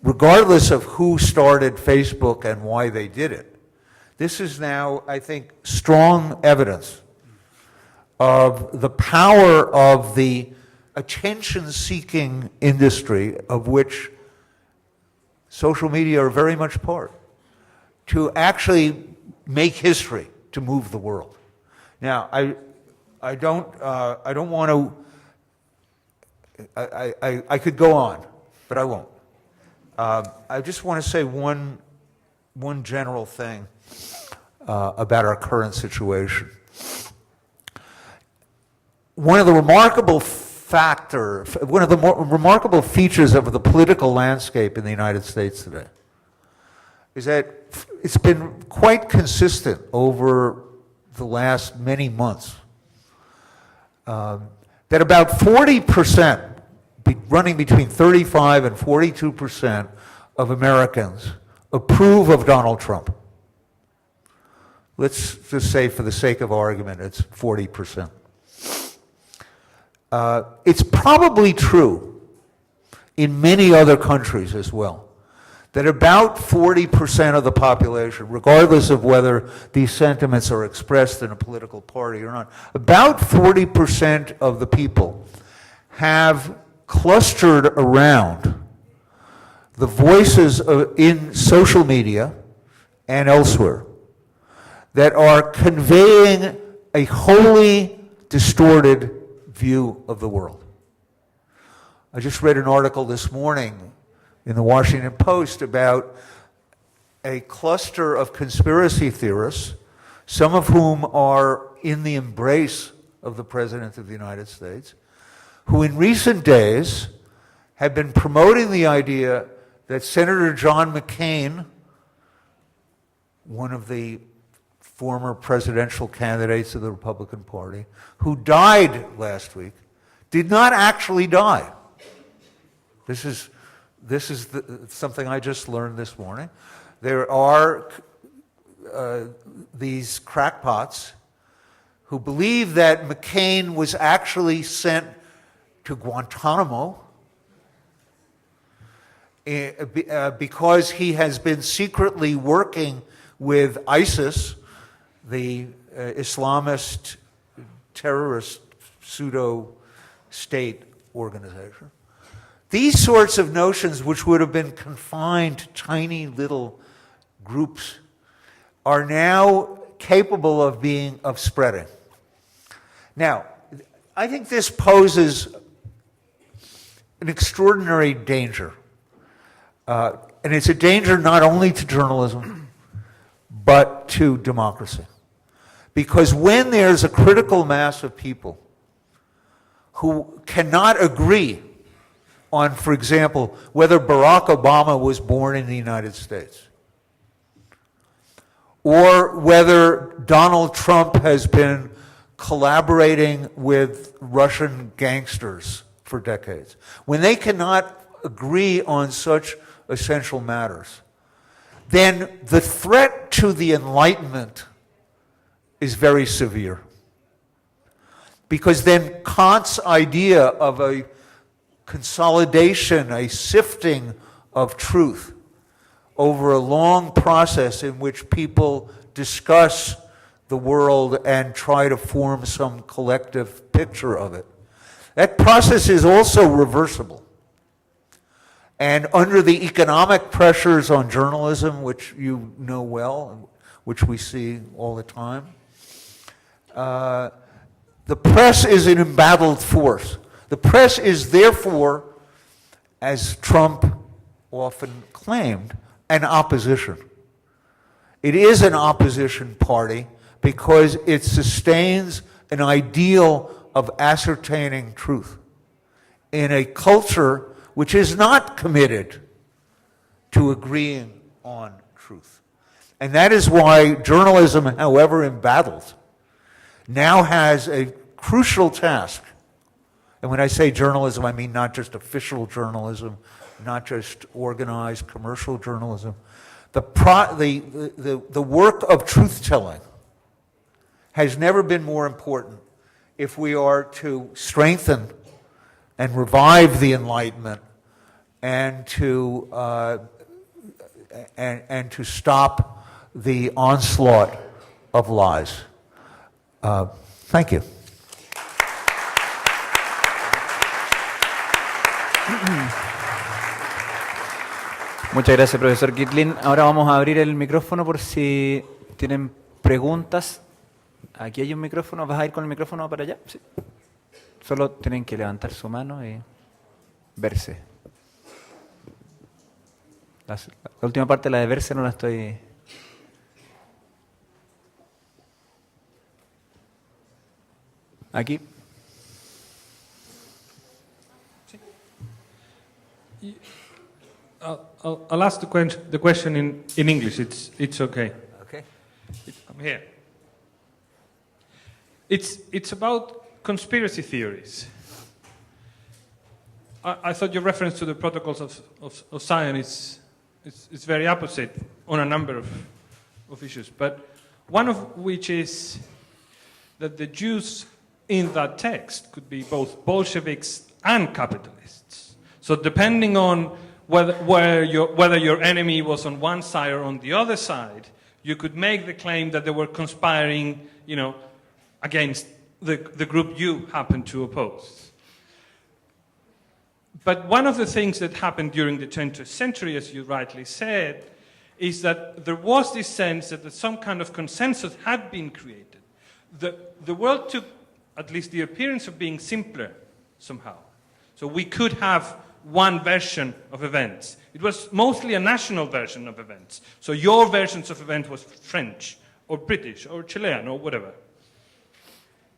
Speaker 3: regardless of who started Facebook and why they did it, this is now, I think, strong evidence of the power of the attention-seeking industry of which social media are very much part, to actually make history, to move the world. Now, I don't want to. I could go on, but I won't. I just want to say one general thing about our current situation. One of the remarkable remarkable features of the political landscape in the United States today is that it's been quite consistent over the last many months that about 40%, running between 35 and 42% of Americans approve of Donald Trump. Let's just say, for the sake of argument, it's 40%. It's probably true in many other countries as well, that about 40% of the population, regardless of whether these sentiments are expressed in a political party or not, about 40% of the people have clustered around the voices in social media and elsewhere that are conveying a wholly distorted view of the world. I just read an article this morning in the Washington Post about a cluster of conspiracy theorists, some of whom are in the embrace of the President of the United States, who in recent days have been promoting the idea that Senator John McCain, one of the former presidential candidates of the Republican Party, who died last week, did not actually die. This is something I just learned this morning. There are these crackpots who believe that McCain was actually sent to Guantanamo because he has been secretly working with ISIS, the Islamist terrorist pseudo-state organization. These sorts of notions, which would have been confined to tiny little groups, are now capable of spreading. Now, I think this poses an extraordinary danger. And it's a danger not only to journalism, but to democracy. Because when there's a critical mass of people who cannot agree on, for example, whether Barack Obama was born in the United States, or whether Donald Trump has been collaborating with Russian gangsters for decades, when they cannot agree on such essential matters, then the threat to the Enlightenment is very severe. Because then Kant's idea of a consolidation, a sifting of truth over a long process in which people discuss the world and try to form some collective picture of it, that process is also reversible. And under the economic pressures on journalism, which you know well, which we see all the time, the press is an embattled force. The press is therefore, as Trump often claimed, an opposition. It is an opposition party because it sustains an ideal of ascertaining truth in a culture which is not committed to agreeing on truth. And that is why journalism, however embattled, now has a crucial task. And when I say journalism, I mean not just official journalism, not just organized commercial journalism. The work of truth-telling has never been more important if we are to strengthen and revive the Enlightenment and to stop the onslaught of lies. Thank you.
Speaker 2: Muchas gracias, profesor Gitlin. Ahora vamos a abrir el micrófono por si tienen preguntas. Aquí hay un micrófono. ¿Vas a ir con el micrófono para allá? Sí. Solo tienen que levantar su mano y verse. La última parte, la de verse, no la estoy... Aquí.
Speaker 4: I'll ask the question in English. It's okay.
Speaker 3: Okay.
Speaker 4: I'm here. It's about conspiracy theories. I thought your reference to the protocols of Zion is very opposite on a number of issues, but one of which is that the Jews in that text could be both Bolsheviks and capitalists. So depending on whether your enemy was on one side or on the other side, you could make the claim that they were conspiring, against the group you happen to oppose. But one of the things that happened during the 20th century, as you rightly said, is that there was this sense that some kind of consensus had been created. The world took at least the appearance of being simpler somehow. So we could have one version of events. It was mostly a national version of events. So your versions of events was French or British or Chilean or whatever.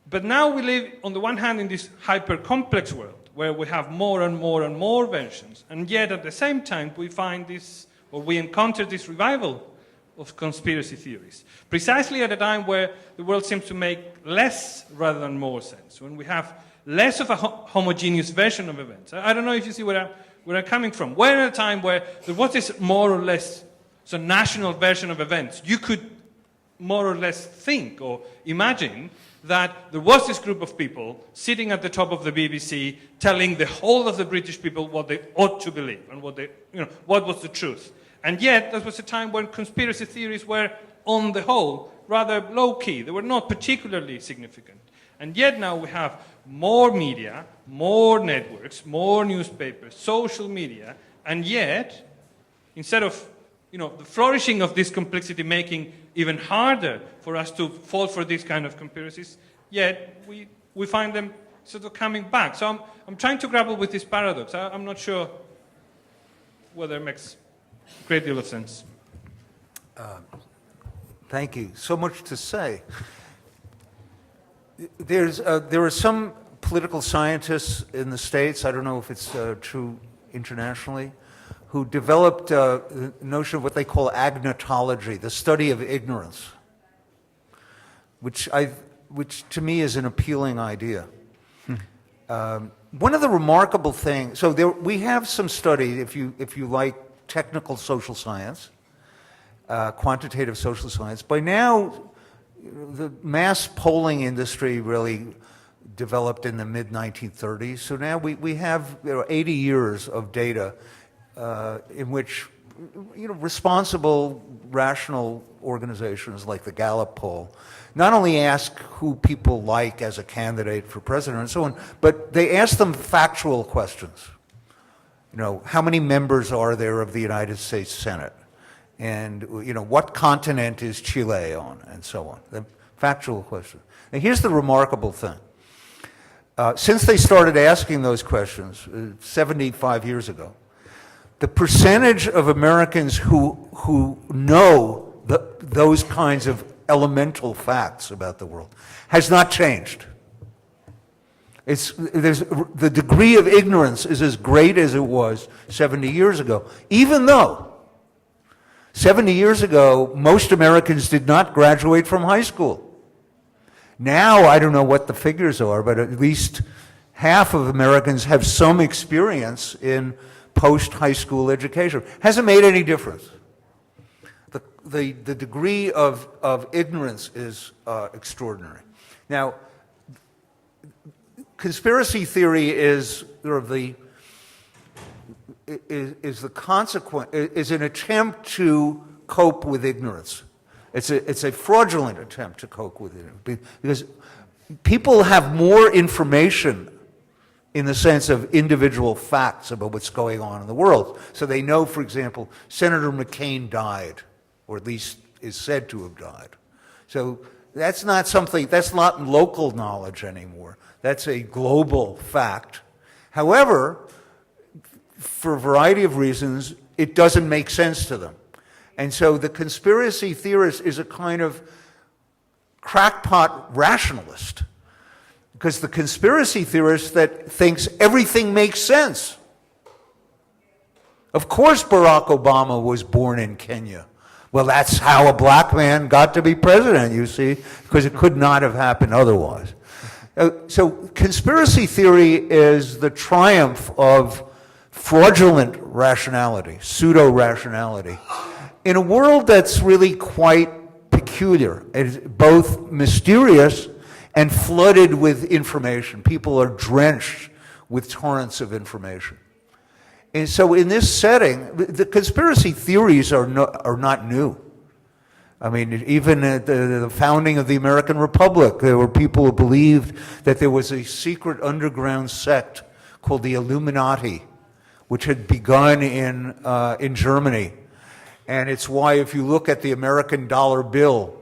Speaker 4: But now we live, on the one hand, in this hyper-complex world where we have more and more and more versions, and yet at the same time we find this, or we encounter this revival of conspiracy theories, precisely at a time where the world seems to make less rather than more sense, when we have less of a homogeneous version of events. I don't know if you see where I'm coming from. We're in a time where there was this more or less national version of events. You could more or less think or imagine that there was this group of people sitting at the top of the BBC telling the whole of the British people what they ought to believe and what was the truth. And yet, that was a time when conspiracy theories were, on the whole, rather low-key. They were not particularly significant. And yet now we have more media, more networks, more newspapers, social media, and yet, instead of the flourishing of this complexity making even harder for us to fall for these kind of conspiracies, yet we find them sort of coming back. So I'm trying to grapple with this paradox. I'm not sure whether it makes a great deal of sense.
Speaker 3: Thank you. So much to say. There are some political scientists in the States, I don't know if it's true internationally, who developed the notion of what they call agnotology, the study of ignorance, which to me is an appealing idea. One of the remarkable things, so we have some study, if you like technical social science, quantitative social science. By now, the mass polling industry really developed in the mid-1930s. So now we have 80 years of data in which responsible, rational organizations like the Gallup poll not only ask who people like as a candidate for president and so on, but they ask them factual questions. How many members are there of the United States Senate? And what continent is Chile on, and so on. The factual question. Now here's the remarkable thing. Since they started asking those questions 75 years ago, the percentage of Americans who know those kinds of elemental facts about the world has not changed. The degree of ignorance is as great as it was 70 years ago, even though 70 years ago, most Americans did not graduate from high school. Now, I don't know what the figures are, but at least half of Americans have some experience in post-high school education. Hasn't made any difference. The degree of ignorance is extraordinary. Now, conspiracy theory is sort of is an attempt to cope with ignorance. It's a fraudulent attempt to cope with it because people have more information in the sense of individual facts about what's going on in the world. So they know, for example, Senator McCain died, or at least is said to have died. So that's not local knowledge anymore. That's a global fact. However, for a variety of reasons, it doesn't make sense to them. And so the conspiracy theorist is a kind of crackpot rationalist, because the conspiracy theorist that thinks everything makes sense. Of course Barack Obama was born in Kenya. Well, that's how a black man got to be president, you see, because it could not have happened otherwise. So conspiracy theory is the triumph of fraudulent rationality, pseudo-rationality, in a world that's really quite peculiar. It's both mysterious and flooded with information. People are drenched with torrents of information. And so in this setting, the conspiracy theories are not new. I mean, even at the founding of the American Republic, there were people who believed that there was a secret underground sect called the Illuminati, which had begun in Germany. And it's why if you look at the American dollar bill,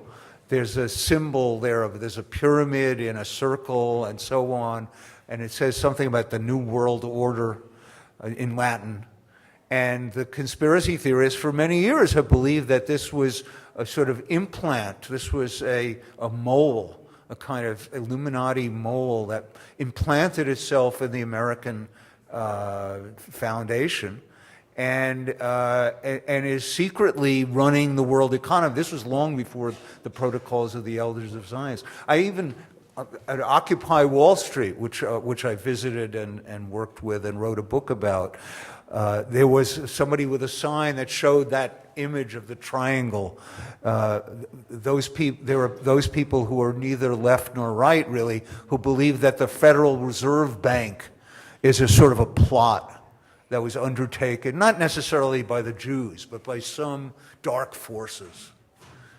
Speaker 3: there's a symbol there's a pyramid in a circle and so on, and it says something about the New World Order. in Latin. And the conspiracy theorists for many years have believed that this was a sort of implant, this was a mole, a kind of Illuminati mole that implanted itself in the American foundation and is secretly running the world economy. This was long before the protocols of the Elders of Science. I even, at Occupy Wall Street, which I visited and worked with and wrote a book about, there was somebody with a sign that showed that image of the triangle. There were those people who are neither left nor right, really, who believe that the Federal Reserve Bank is a sort of a plot that was undertaken, not necessarily by the Jews, but by some dark forces.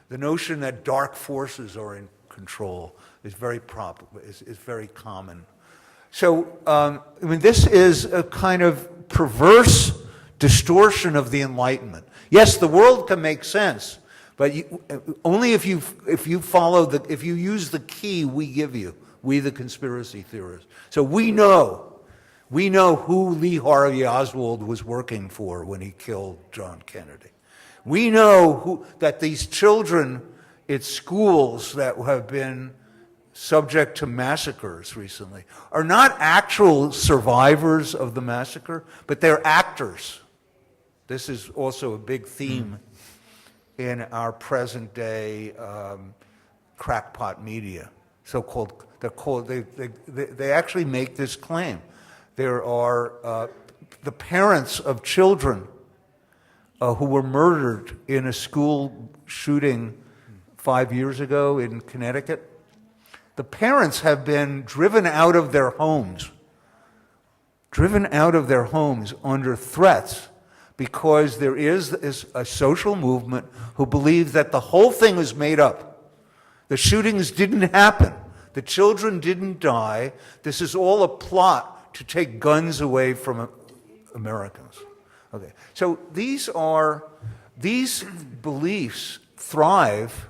Speaker 3: The notion that dark forces are in control is very common. So, I mean, this is a kind of perverse distortion of the Enlightenment. Yes, the world can make sense, but only if you use the key we give you, we the conspiracy theorists. So we know who Lee Harvey Oswald was working for when he killed John Kennedy. We know that these children at schools that have been subject to massacres recently are not actual survivors of the massacre, but they're actors. This is also a big theme in our present day crackpot media. They actually make this claim. There are the parents of children who were murdered in a school shooting 5 years ago in Connecticut. The parents have been driven out of their homes under threats because there is a social movement who believes that the whole thing is made up. The shootings didn't happen. The children didn't die. This is all a plot to take guns away from Americans. Okay. So these beliefs thrive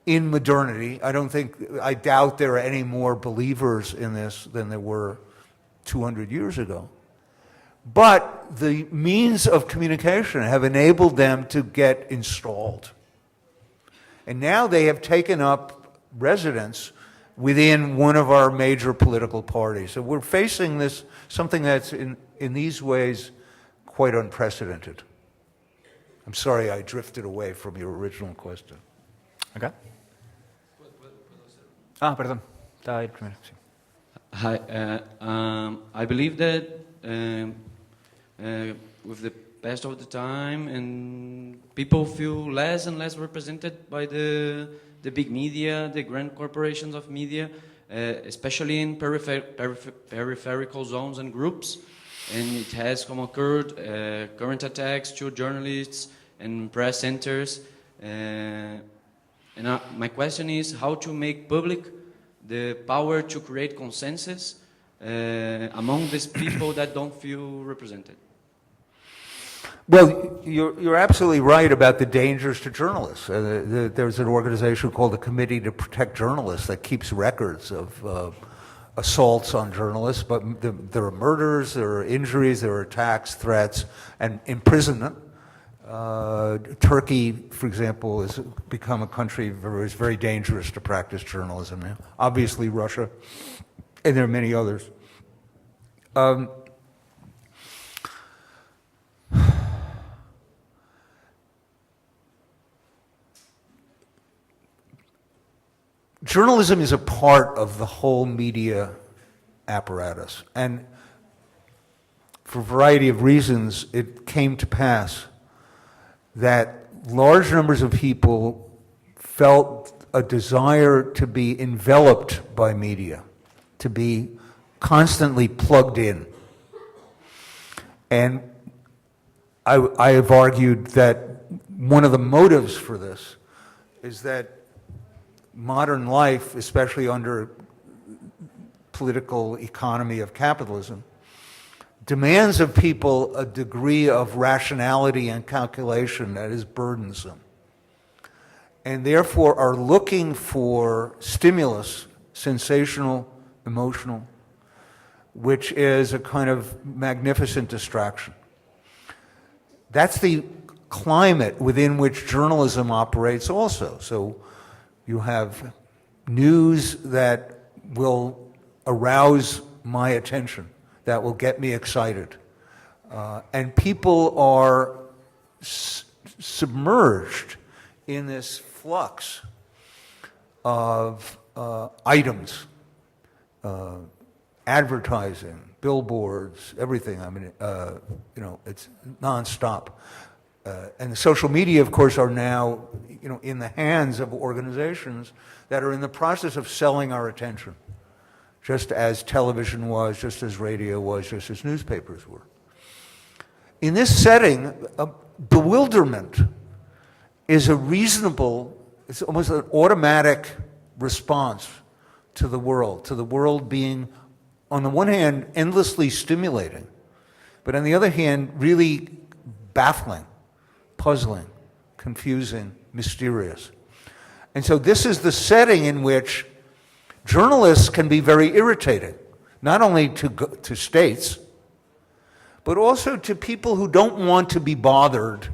Speaker 3: in modernity. I doubt there are any more believers in this than there were 200 years ago. But the means of communication have enabled them to get installed. And now they have taken up residence within one of our major political parties. So we're facing something that's in these ways quite unprecedented. I'm sorry I drifted away from your original question.
Speaker 2: Okay. Perdón. Estaba ahí primero. Sí.
Speaker 5: Hi. I believe that with the passage of the time, and people feel less and less represented by the big media, the grand corporations of media, especially in peripheral zones and groups. And it has occurred current attacks to journalists and press centers. My question is how to make public the power to create consensus among these people that don't feel represented.
Speaker 3: Well, you're absolutely right about the dangers to journalists. There's an organization called the Committee to Protect Journalists that keeps records of assaults on journalists, but there are murders, there are injuries, there are attacks, threats, and imprisonment. Turkey, for example, has become a country where it's very dangerous to practice journalism now. Obviously, Russia, and there are many others. Journalism is a part of the whole media apparatus, and for a variety of reasons, it came to pass that large numbers of people felt a desire to be enveloped by media, to be constantly plugged in. And I have argued that one of the motives for this is that modern life, especially under political economy of capitalism, demands of people a degree of rationality and calculation that is burdensome, and therefore are looking for stimulus, sensational, emotional, which is a kind of magnificent distraction. That's the climate within which journalism operates also. So you have news that will arouse my attention, that will get me excited. And people are submerged in this flux of items, advertising, billboards, everything. I mean, it's nonstop. And the social media, of course, are now, in the hands of organizations that are in the process of selling our attention, just as television was, just as radio was, just as newspapers were. In this setting, bewilderment is a reasonable, it's almost an automatic response to the world being, on the one hand, endlessly stimulating, but on the other hand, really baffling, puzzling, confusing, mysterious. And so this is the setting in which journalists can be very irritating, not only to states, but also to people who don't want to be bothered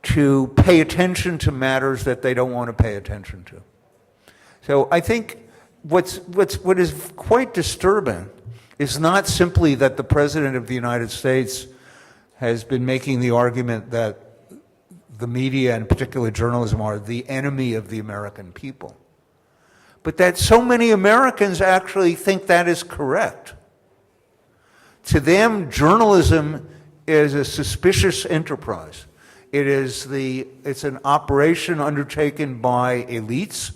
Speaker 3: to pay attention to matters that they don't want to pay attention to. So I think what is quite disturbing is not simply that the President of the United States has been making the argument that the media, and particularly journalism, are the enemy of the American people, but that so many Americans actually think that is correct. To them, journalism is a suspicious enterprise. It's an operation undertaken by elites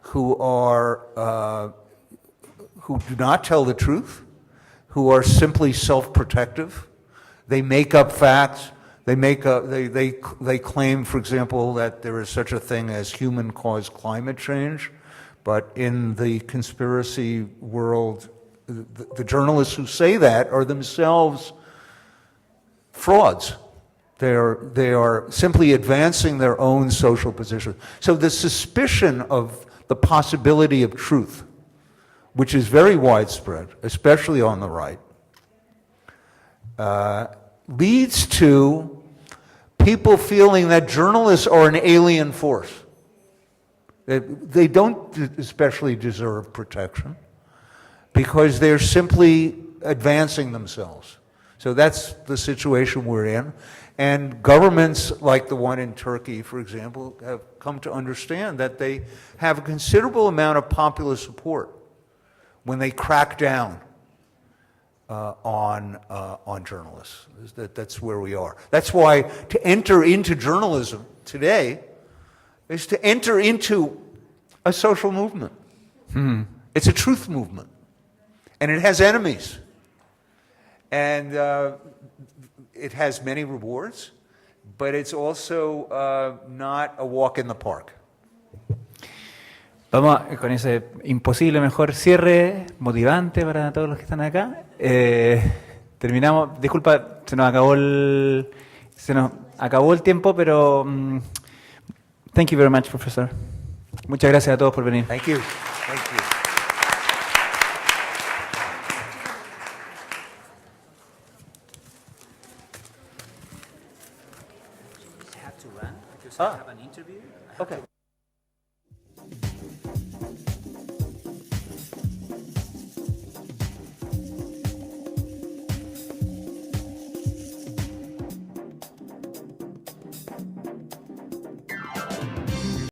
Speaker 3: who do not tell the truth, who are simply self-protective. They make up facts. They claim, for example, that there is such a thing as human-caused climate change, but in the conspiracy world, the journalists who say that are themselves frauds. They are simply advancing their own social position. So the suspicion of the possibility of truth, which is very widespread, especially on the right, leads to people feeling that journalists are an alien force. They don't especially deserve protection because they're simply advancing themselves. So that's the situation we're in. And governments like the one in Turkey, for example, have come to understand that they have a considerable amount of popular support when they crack down on journalists. That's where we are. That's why to enter into journalism today is to enter into a social movement. It's a truth movement. And it has enemies. And it has many rewards, but it's also not a walk in the park.
Speaker 2: Vamos con ese imposible mejor cierre, motivante para todos los que están acá. Terminamos, disculpa, se nos acabó el tiempo, pero thank you very much, profesor. Muchas gracias a todos por venir.
Speaker 3: Thank you. Thank you.
Speaker 2: I have to run because I have an interview.
Speaker 3: Okay.